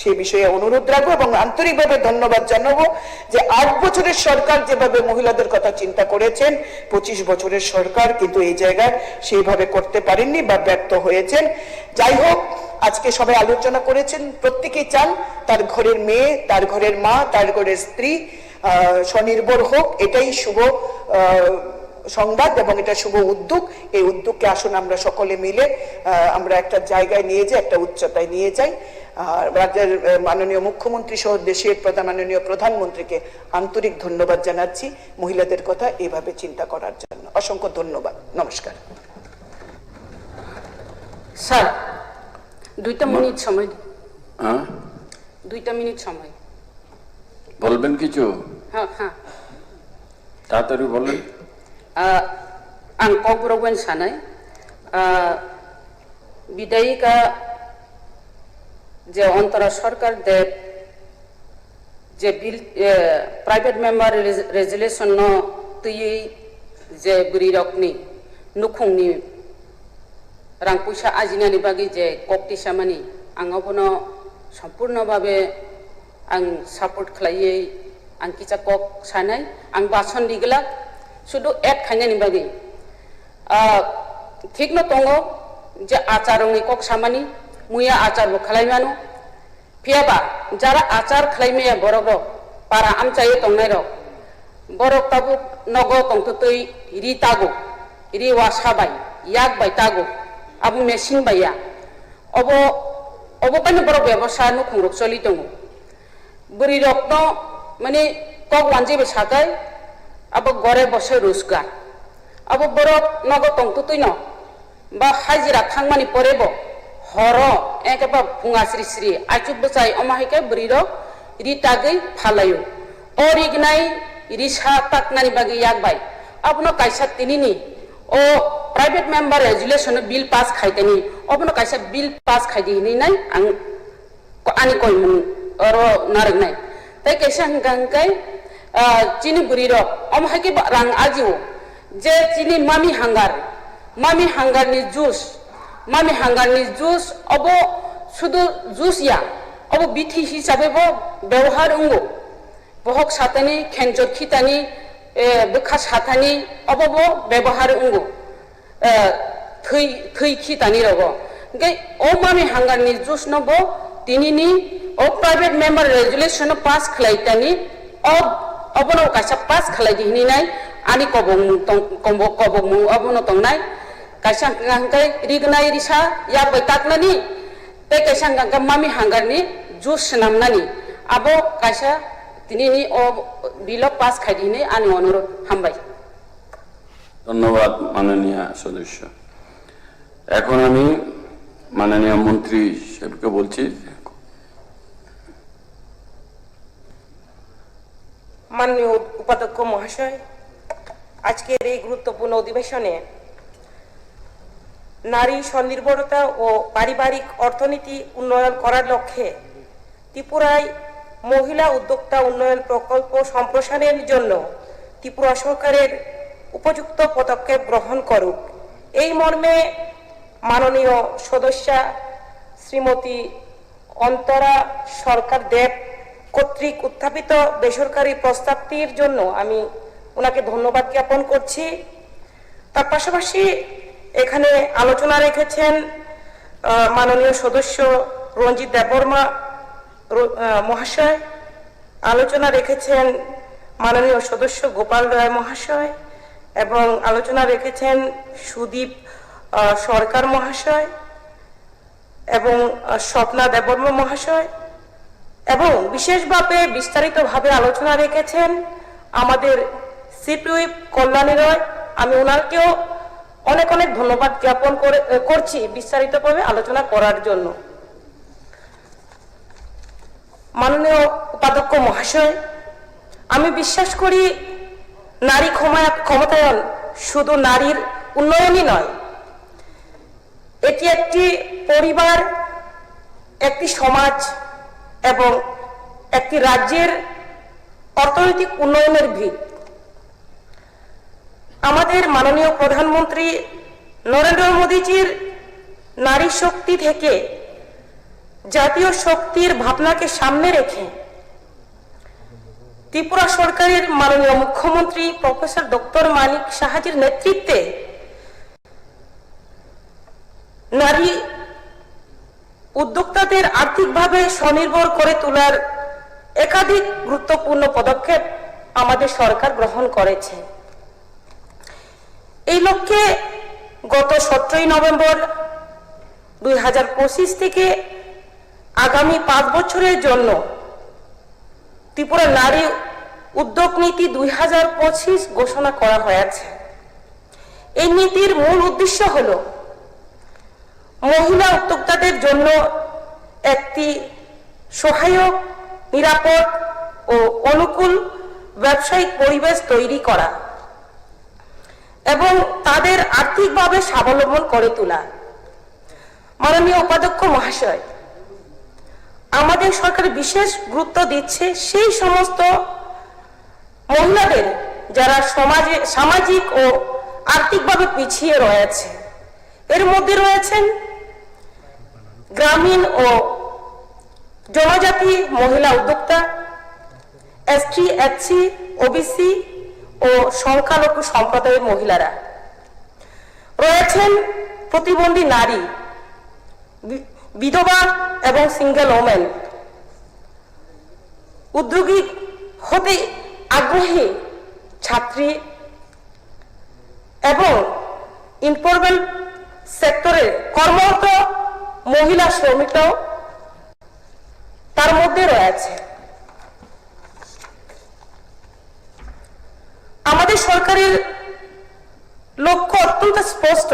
সে বিষয়ে অনুরোধ রাখবো এবং আন্তরিকভাবে ধন্যবাদ জানাবো যে 8 বছরের সরকার যেভাবে মহিলাদের কথা চিন্তা করেছেন, 25 বছরের সরকার কিন্তু এই জায়গায় সেইভাবে করতে পারেননি বা ব্যর্থ হয়েছেন। যাই হোক, আজকে সবাই আলোচনা করেছেন, প্রত্যেকেই চান তার ঘরের মেয়ে, তার ঘরের মা, তার ঘরের স্ত্রী স্বনির্ভর হোক। এটাই শুভ সংবাদ এবং এটা শুভ উদ্যোগ। এই উদ্যোগকে আসুন আমরা সকলে মিলে আমরা একটা জায়গায় নিয়ে যাই, একটা উচ্চতায় নিয়ে যাই। আর রাজ্যের মাননীয় মুখ্যমন্ত্রী সহ দেশের মাননীয় প্রধানমন্ত্রীকে আন্তরিক ধন্যবাদ জানাচ্ছি মহিলাদের কথা এইভাবে চিন্তা করার জন্য। অসংখ্য ধন্যবাদ। নমস্কার। স্যার 2 মিনিট সময়। 2 মিনিট সময় বলবেন কিছু? হ্যাঁ হ্যাঁ, তাড়াতাড়ি বলেন। आं क'क्राझार सानै बिधायिका जे अंतरा सरकार दे जे बिल प्राइवेट मेम्बर रेजुलेशन न तुई जे बुरिरकनि नुखुंनि रां पैसा आजिनानि बागै जे कक्तिसामानि आंबोनो सम्पूर्ण भाबे आं सापर्ट खालायै आं किसा कक सानै आं बासन दिगला शुद्ध एक खाने बागै ठीक न दङ जे आचारनि कक सामानि मुया आचारबो खालायमानो फियाबा जारा आचार खालायमाया बरक पारा आमचायै दंनाय रक बरक ताबु नगो तंतुतै रितागो रिवा साबाय याक बाय तागो आबु मेसिन बाया अबो कानि बरक व्यवसाय नु खुंरक चलि दङ बुरि रक माने कक वानजेबो सागाय अब गरे बसे रोजगार अब बरफ नगो तंतुतै न बा हाजिरा थांमानि परेबो हर एकेबा फुङा स्रि स्रि आइचुब बसाय अमाहिके बुरिर रितागै फालायो अरिगनाय रिसा ताकनानि बागै याकबाय अपनो कायसा तिनिनि ओ private member resolution bill pass खायतेनि अपनो कायसा बिल पास खायदिनि नाय आं आनि कयमु अरो नारगनाय तै कायसा हंगांकाय चीनी बुरीर अमहाके रां आजिओ जे चीनी मामी हांगार नि जूस अब शुद्ध जूस या अब बिथि हिसाबै व्यवहार उंगो बहक सातानि खेंजर खितानि बखा सातानि अब व्यवहार उंगो थै खितानि रगो गे ओ मामी हांगार नि जूस नबो तिनिनि ओ प्राइवेट मेम्बर रेजुलेशन पास खलाइतानि अबनो कायसा पास खालायदिनि नाय आनि कबंगमु अबनो तंनाय कायसा गांकाय रिगनाय रिसा या बैताकनानि ते कायसा गांका मामी हांगारनि जुस नामनानि आबो कायसा तिनिनि ओ बिल पास खायदिनि आनि अनुरोध हामबाय। ধন্যবাদ মাননীয় সদস্য। এখন আমি মাননীয় মন্ত্রী সাহেবকে বলছি মাননীয় উপাধ্যক্ষ মহাশয়, আজকের এই গুরুত্বপূর্ণ অধিবেশনে নারী স্বনির্ভরতা ও পারিবারিক অর্থনীতি উন্নয়ন করার লক্ষ্যে ত্রিপুরায় মহিলা উদ্যোক্তা উন্নয়ন প্রকল্প সম্প্রসারণের জন্য ত্রিপুরা সরকারের উপযুক্ত পদক্ষেপ গ্রহণ করুক এই মর্মে মাননীয় সদস্যা শ্রীমতী অন্তরা সরকার দেব কর্তৃক উত্থাপিত বেসরকারি প্রস্তাবটির জন্য আমি ওনাকে ধন্যবাদ জ্ঞাপন করছি। তার পাশাপাশি এখানে আলোচনা রেখেছেন মাননীয় সদস্য রঞ্জিত দেববর্মা মহাশয়, আলোচনা রেখেছেন মাননীয় সদস্য গোপাল রায় মহাশয় এবং আলোচনা রেখেছেন সুদীপ সরকার মহাশয় এবং স্বপ্না দেববর্মা মহাশয় এবং বিশেষভাবে বিস্তারিতভাবে আলোচনা রেখেছেন আমাদের সিপিউইপ কল্যাণী রয়। আমি ওনাকেও অনেক অনেক ধন্যবাদ জ্ঞাপন করছি বিস্তারিতভাবে আলোচনা করার জন্য। মাননীয় উপাধ্যক্ষ মহাশয়, আমি বিশ্বাস করি নারী ক্ষমতায়ন শুধু নারীর উন্নয়নই নয়, এটি একটি পরিবার, একটি সমাজ এবং একটি রাজ্যের অর্থনৈতিক উন্নয়নের ভিত। আমাদের মাননীয় প্রধানমন্ত্রী নরেন্দ্র মোদীজির নারী শক্তি থেকে জাতীয় শক্তির ভাবনাকে সামনে রেখে ত্রিপুরা সরকারের মাননীয় মুখ্যমন্ত্রী প্রফেসর ডক্টর মানিক সাহাজির নেতৃত্বে নারী উদ্যোক্তাদের আর্থিকভাবে স্বনির্ভর করে তোলার একাধিক গুরুত্বপূর্ণ পদক্ষেপ আমাদের সরকার গ্রহণ করেছে। এই লক্ষ্যে গত 17 নভেম্বর 2025 থেকে আগামী 5 বছরের জন্য ত্রিপুরা নারী উদ্যোগ নীতি 2025 ঘোষণা করা হয়েছে। এই নীতির মূল উদ্দেশ্য হল মহিলা উদ্যোক্তাদের জন্য একটি সহায়ক, নিরাপদ ও অনুকূল ব্যবসায়িক পরিবেশ তৈরি করা এবং তাদের আর্থিকভাবে স্বাবলম্বন করে তোলা। মাননীয় উপাধ্যক্ষ মহাশয়, আমাদের সরকার বিশেষ গুরুত্ব দিচ্ছে সেই সমস্ত মহিলাদের যারা সামাজিক ও আর্থিকভাবে পিছিয়ে রয়েছে। এর মধ্যে রয়েছেন গ্রামীণ ও জনজাতি মহিলা উদ্যোক্তা, এসটি, এসসি, ওবিসি ও সংখ্যালঘু সম্প্রদায়ের মহিলারা রয়েছেন, প্রতিবন্ধী নারী, বিধবা এবং সিঙ্গেল ওমেন, উদ্যোগী হতে আগ্রহী ছাত্রী এবং ইনফর্মাল সেক্টরে কর্মরত মহিলা শ্রমিকরাও তার মধ্যে রয়েছে। আমাদের সরকারের লক্ষ্য অত্যন্ত স্পষ্ট,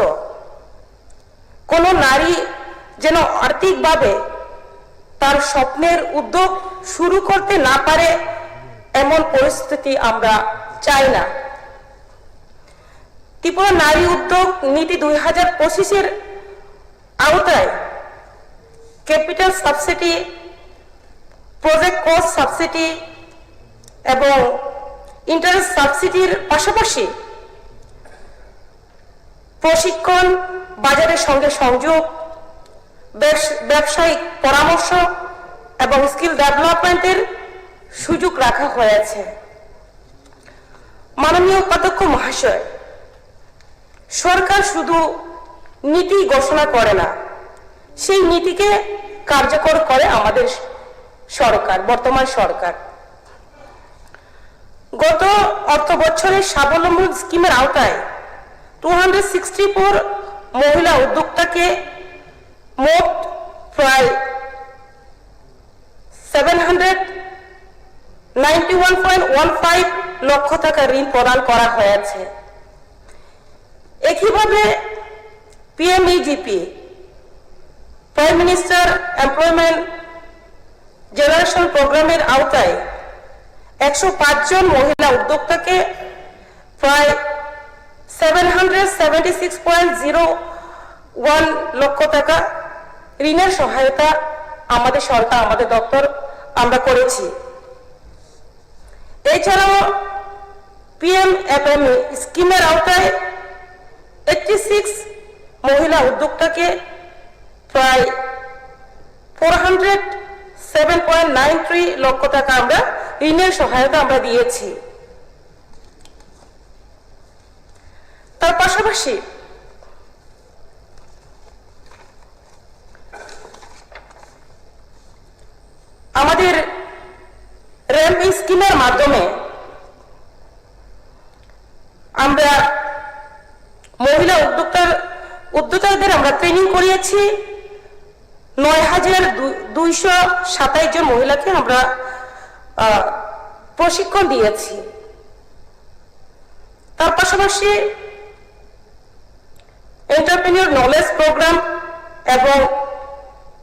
কোন নারী যেন আর্থিকভাবে তার স্বপ্নের উদ্যোগ শুরু করতে না পারে এমন পরিস্থিতি আমরা চাই না। ত্রিপুরা নারী উদ্যোগ নীতি 2025 আওতায় capital subsidy, project cost subsidy এবং ইন্টারেস্ট সাবসিডির পাশাপাশি প্রশিক্ষণ, বাজারের সঙ্গে সংযোগ, ব্যবসায়িক পরামর্শ এবং স্কিল ডেভেলপমেন্টের সুযোগ রাখা হয়েছে। মাননীয় উপাধ্যক্ষ মহাশয়, সরকার শুধু নীতি ঘোষণা করে না, সেই নীতিকে কার্যকর করে আমাদের সরকার, বর্তমান সরকার। গত অর্থ বছরের স্বাবলম্বন স্কিমের আওতায় 264 মহিলা উদ্যোক্তাকে মোট প্রায় 791.15 লক্ষ টাকা ঋণ প্রদান করা হয়েছে। একইভাবে PMEGP, prime minister employment generation প্রোগ্রামের আওতায় 105 জন মহিলা উদ্যোক্তাকে প্রায় 776.01 লক্ষ টাকা ঋণের সহায়তা আমাদের সরকার, আমাদের দপ্তর আমরা করেছি। এছাড়াও PMFME স্কিমের আওতায় 86 মহিলা উদ্যোক্তাকে প্রায় 407.93 লক্ষ টাকা আমরা ঋণের সহায়তা আমরা দিয়েছি। তার পাশাপাশি আমাদের র্যাম্প স্কিমের মাধ্যমে আমরা মহিলা উদ্যোক্তাদের আমরা ট্রেনিং করিয়েছি। 9,227 জন মহিলাকে আমরা প্রশিক্ষণ দিয়েছি। তার পাশাপাশি এন্টারপ্রেনিউর নলেজ প্রোগ্রাম এবং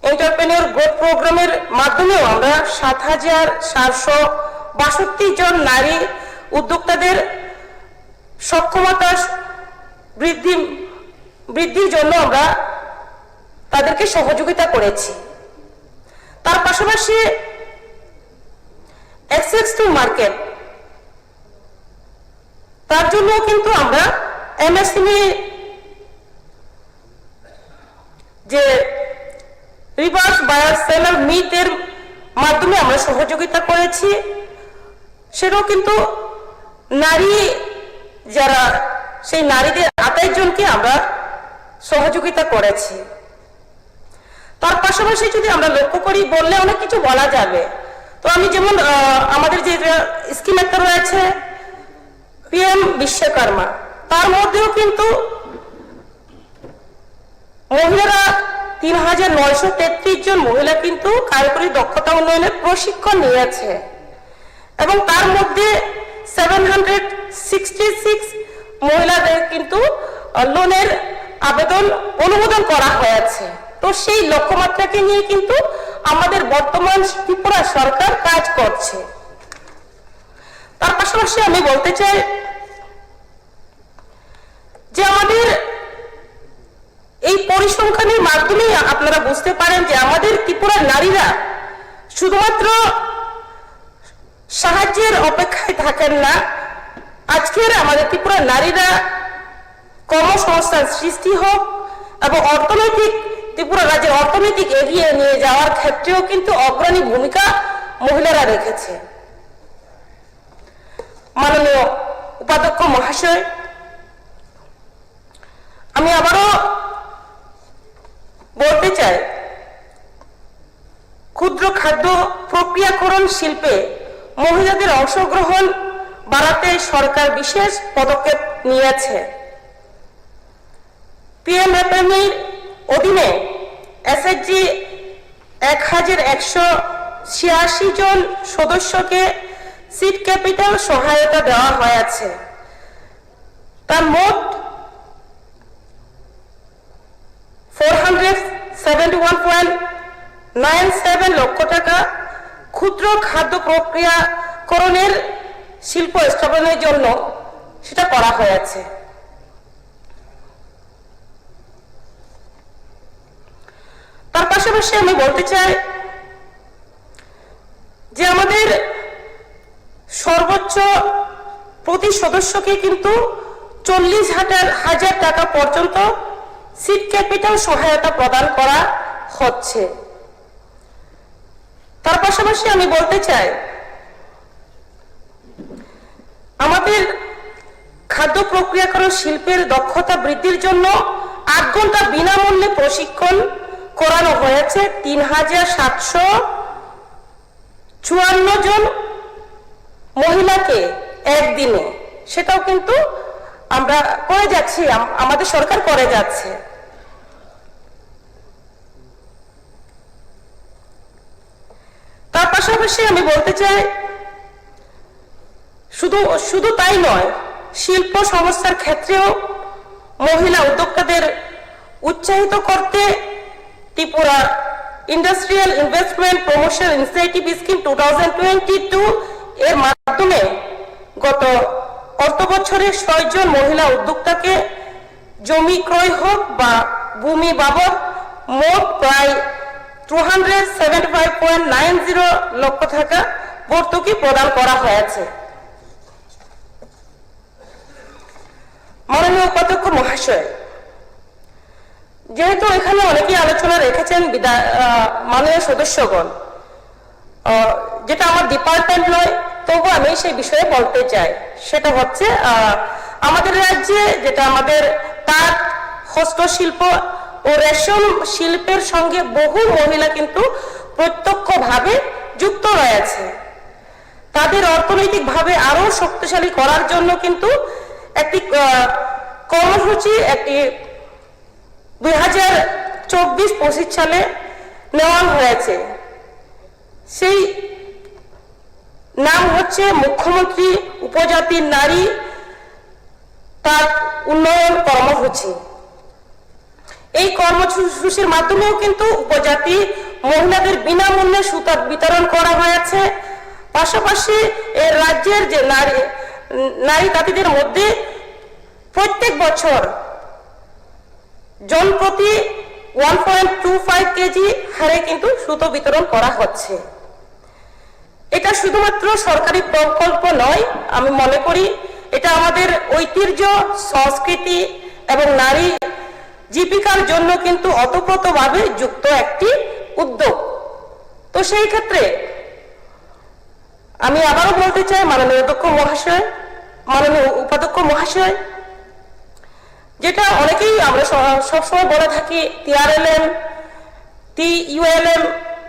এন্টারপ্রেনিউর গ্রোথ প্রোগ্রামের মাধ্যমেও আমরা 7,762 জন নারী উদ্যোক্তাদের সক্ষমতা বৃদ্ধির জন্য আমরা তাদেরকে সহযোগিতা করেছি। তার পাশাপাশি অ্যাক্সেস টু মার্কেট, তার জন্য কিন্তু আমরা MSME যে রিভার্স বায়ার সেলার মিটের মাধ্যমে আমরা সহযোগিতা করেছি। সেটাও কিন্তু নারী যারা, সেই নারীদের 28 জনকে আমরা সহযোগিতা করেছি। তার পাশাপাশি যদি আমরা লক্ষ্য করি, বললে অনেক কিছু বলা যাবে। তো আমি যেমন আমাদের যে স্কিম একটা রয়েছে PM বিশ্বকর্মা, তার মধ্যেও কিন্তু মহিলারা 3,933 জন মহিলা কিন্তু কারিগরি দক্ষতা উন্নয়নের প্রশিক্ষণ নিয়েছে এবং তার মধ্যে 766 মহিলাদের কিন্তু লোনের আবেদন অনুমোদন করা হয়েছে। তো সেই লক্ষ্যমাত্রাকে নিয়ে কিন্তু আমাদের বর্তমান ত্রিপুরা সরকার কাজ করছে। তার পাশাপাশি আমি বলতে চাই যে আমাদের এই পরিসংখ্যানের মাধ্যমে আপনারা বুঝতে পারেন যে আমাদের ত্রিপুরার নারীরা শুধুমাত্র সাহায্যের অপেক্ষায় থাকেন না। আজকের আমাদের ত্রিপুরার নারীরা কর্মসংস্থান সৃষ্টি হোক এবং ত্রিপুরা রাজ্যের অর্থনৈতিক এগিয়ে নিয়ে যাওয়ার ক্ষেত্রেও কিন্তু অগ্রণী ভূমিকা মহিলারা রেখেছে। মাননীয় উপাধ্যক্ষ মহাশয়, আমি আবারও বলতে চাই, ক্ষুদ্র খাদ্য প্রক্রিয়াকরণ শিল্পে মহিলাদের অংশগ্রহণ বাড়াতে সরকার বিশেষ পদক্ষেপ নিয়েছে। PMFME অধীনে SHG 1,186 জন সদস্যকে সিড ক্যাপিটাল সহায়তা দেওয়া হয়েছে। তার মোট 471.97 লক্ষ টাকা ক্ষুদ্র খাদ্য প্রক্রিয়াকরণের শিল্প স্থাপনের জন্য সেটা করা হয়েছে। তার পাশাপাশি আমি বলতে চাই যে আমাদের সর্বোচ্চ প্রতি সদস্যকে কিন্তু 40,000 টাকা পর্যন্ত সিড ক্যাপিটাল সহায়তা প্রদান করা হচ্ছে। তার পাশাপাশি আমি বলতে চাই আমাদের খাদ্য প্রক্রিয়াকরণ শিল্পের দক্ষতা বৃদ্ধির জন্য 8 ঘন্টা বিনামূল্যে প্রশিক্ষণ করানো হয়েছে 3,754 জন মহিলাকে একদিনে। সেটাও কিন্তু আমরা করে যাচ্ছি, আমাদের সরকার করে যাচ্ছে। তার পাশাপাশি আমি বলতে চাই শুধু তাই নয়, শিল্প সংস্থার ক্ষেত্রেও মহিলা উদ্যোক্তাদের উৎসাহিত করতে Tripura industrial investment promotion initiative scheme 2022 এর মাধ্যমে বছরে 6 জন মহিলা উদ্যোক্তাকে জমি ক্রয় হোক বা ভূমি বাবদ মোট প্রায় 275.90 লক্ষ টাকা ভর্তুকি প্রদান করা হয়েছে। মাননীয় উপাধ্যক্ষ মহাশয়, যেহেতু এখানে অনেকেই আলোচনা রেখেছেন মাননীয় সদস্যগণ, যেটা আমার ডিপার্টমেন্ট নয়, তবু আমি সেই বিষয়ে বলতে চাই। সেটা হচ্ছে আমাদের রাজ্যে যেটা আমাদের তাঁত, হস্তশিল্প ও রেশম শিল্পের সঙ্গে বহু মহিলা কিন্তু প্রত্যক্ষভাবে যুক্ত রয়েছে। তাদের অর্থনৈতিকভাবে আরো শক্তিশালী করার জন্য কিন্তু একটি কর্মসূচি একটি 2024-25 সালে নেওয়া হয়েছে। সেই নাম হচ্ছে মুখ্যমন্ত্রী উপজাতি নারী তাঁত উন্নয়ন কর্মসূচি। এই কর্মসূচির মাধ্যমেও কিন্তু উপজাতি মহিলাদের বিনামূল্যে সুতা বিতরণ করা হয়েছে। পাশাপাশি এই রাজ্যের যে নারী তাঁতিদের মধ্যে প্রত্যেক বছর জনপ্রতি 1.25 কেজি হারে কিন্তু সুতো বিতরণ করা হচ্ছে। এটা শুধুমাত্র সরকারি প্রকল্প নয়, আমি মনে করি এটা আমাদের ঐতিহ্য, সংস্কৃতি এবং নারী জীবিকার জন্য কিন্তু ওতপ্রোতভাবে যুক্ত একটি উদ্যোগ। তো সেই ক্ষেত্রে আমি আবারও বলতে চাই, মাননীয় অধ্যক্ষ মহাশয়, মাননীয় উপাধ্যক্ষ মহাশয়, যেটা অনেকেই আমরা সবসময় বলে থাকি TRLM, TULM,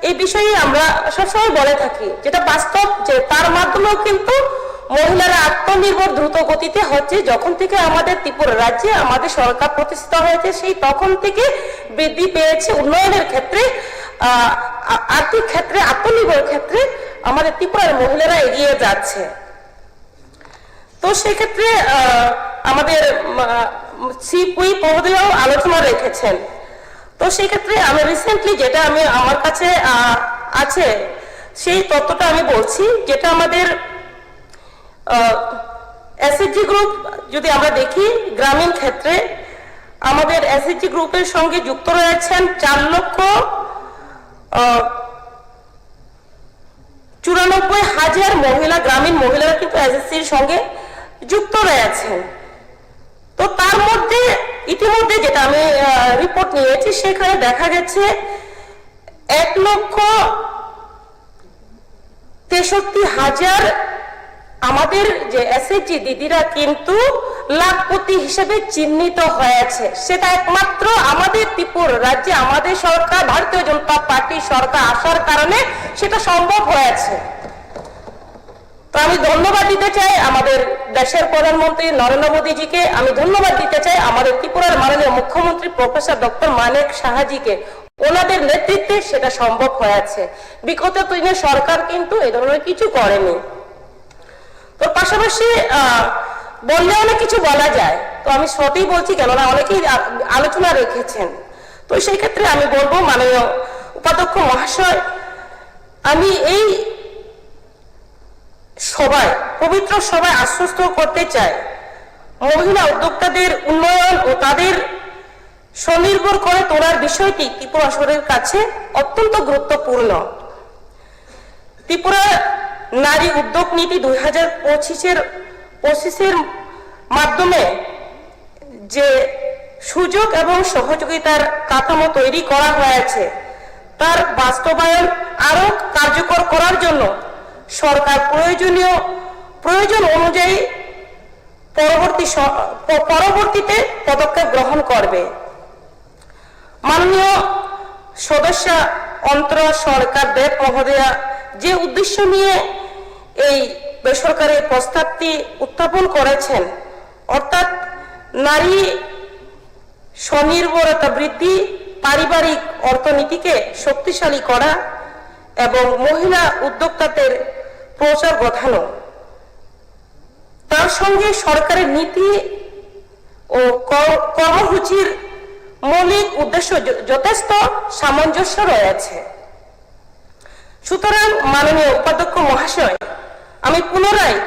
এই বিষয়ে আমরা সবসময় বলে থাকি, যেটা বাস্তব যে তার মাধ্যমেও কিন্তু মহিলারা আত্মনির্ভর দ্রুত গতিতে হচ্ছে। যখন থেকে আমাদের ত্রিপুরা রাজ্যে আমাদের সরকার প্রতিষ্ঠিত হয়েছে, সেই তখন থেকে বৃদ্ধি পেয়েছে উন্নয়নের ক্ষেত্রে, আর্থিক ক্ষেত্রে, আত্মনির্ভর ক্ষেত্রে আমাদের ত্রিপুরার মহিলারা এগিয়ে যাচ্ছে। তো সেক্ষেত্রে আমাদের শ্রী মহোদয়ও আলোচনা রেখেছেন। তো সেই ক্ষেত্রে আমি রিসেন্টলি যেটা আমার কাছে আছে সেই তথ্যটা আমি বলছি, যেটা আমাদের SHG গ্রুপ যদি আমরা দেখি, গ্রামীণ ক্ষেত্রে আমাদের SHG গ্রুপের সঙ্গে যুক্ত রয়েছেন 4,94,000 মহিলা, গ্রামীণ মহিলারা কিন্তু SHGর সঙ্গে যুক্ত রয়েছেন। তো তার মধ্যে ইতিমধ্যে যেটা আমি রিপোর্ট নিয়েছি, সেখানে দেখা গেছে 1,63,000 আমাদের যে SHG দিদিরা কিন্তু লাখপতি হিসেবে চিহ্নিত হয়েছে। সেটা একমাত্র আমাদের ত্রিপুরা রাজ্যে আমাদের সরকার, ভারতীয় জনতা পার্টি সরকার আসার কারণে সেটা সম্ভব হয়েছে। তো আমি ধন্যবাদ দিতে চাই আমাদের দেশের প্রধানমন্ত্রী নরেন্দ্র মোদীজিকে, আমি ধন্যবাদ দিতে চাই আমাদের ত্রিপুরার মাননীয় মুখ্যমন্ত্রী প্রফেসর ডক্টর মানিক সাহাজিকে। ওনাদের নেতৃত্বে সেটা সম্ভব হয়েছে। বিগত দিনে সরকার কিন্তু এই ধরনের কিছু করেনি। তো পাশাপাশি বললে অনেক কিছু বলা যায়, তো আমি সত্যিই বলছি, কেননা অনেকেই আলোচনা রেখেছেন। তো সেই ক্ষেত্রে আমি বলবো, মাননীয় উপাধ্যক্ষ মহাশয়, আমি এই সবাই, পবিত্র সবাই আশ্বস্ত করতে চাই, মহিলা উদ্যোক্তাদের উন্নয়ন ও তাদের স্বনির্ভর করে তোলার বিষয়টি ত্রিপুরা সরকারের কাছে অত্যন্ত গুরুত্বপূর্ণ। ত্রিপুরা নারী উদ্যোগ নীতি 2025-এর মাধ্যমে যে সুযোগ এবং সহযোগিতার কাঠামো তৈরি করা হয়েছে, তার বাস্তবায়ন আরো কার্যকর করার জন্য সরকার প্রয়োজন অনুযায়ী পরবর্তীতে পদক্ষেপ গ্রহণ করবে। মাননীয় সদস্য অন্তর সরকার দেব মহোদয়া যে উদ্দেশ্য নিয়ে এই বেসরকারি প্রস্তাবটি উত্থাপন করেছেন, অর্থাৎ নারী স্বনির্ভরতা বৃদ্ধি, পারিবারিক অর্থনীতিকে শক্তিশালী করা এবং মহিলা উদ্যোক্তাদের প্রচার ঘটানো, তার সঙ্গে সরকারের নীতি ও কর্মসূচির মৌলিক উদ্দেশ্য যথেষ্ট সামঞ্জস্য রয়েছে। সুতরাং মাননীয় উপাধ্যক্ষ মহাশয়, আমি পুনরায়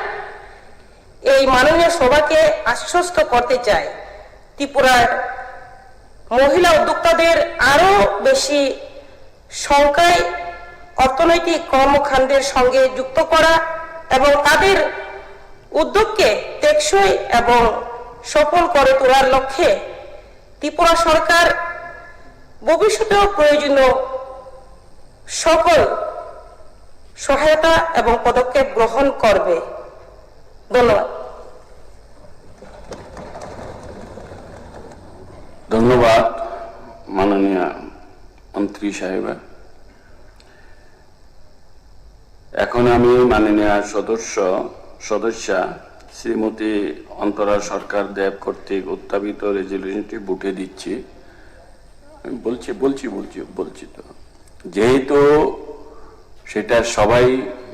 এই মাননীয় সভাকে আশ্বস্ত করতে চাই, ত্রিপুরার মহিলা উদ্যোক্তাদের আরো বেশি সংখ্যায় অর্থনৈতিক কর্মকাণ্ডের সঙ্গে যুক্ত করা এবং তাদের উদ্যোগকে টেকসই এবং সফল করে তোলার লক্ষ্যে ত্রিপুরা সরকার ভবিষ্যতেও প্রয়োজনীয় সকল সহায়তা এবং পদক্ষেপ গ্রহণ করবে। ধন্যবাদ। ধন্যবাদ মাননীয় মন্ত্রী সাহেবা। এখন আমি মাননীয় সদস্যা শ্রীমতী অন্তরা সরকার দেব কর্তৃক উত্থাপিত রেজলিউশনটি বুটে দিচ্ছি। বলছি তো, যেহেতু সেটা সবাই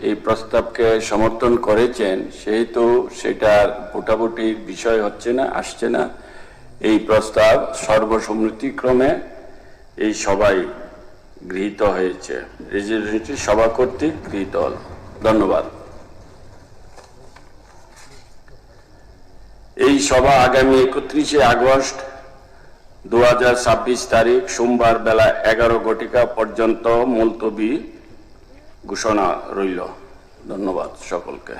এই প্রস্তাবকে সমর্থন করেছেন, সেহেতু সেটার ভোটাভুটির বিষয় আসছে না। এই প্রস্তাব সর্বসম্মতিক্রমে এই সবাই গৃহীত হয়েছে, রেজলিউশনটি সভা কর্তৃক গৃহীত হল। ধন্যবাদ। এই সভা আগামী 31শে আগস্ট 2026 তারিখ সোমবার বেলা 11 ঘটিকা পর্যন্ত মুলতবি ঘোষণা রইল। ধন্যবাদ সকলকে।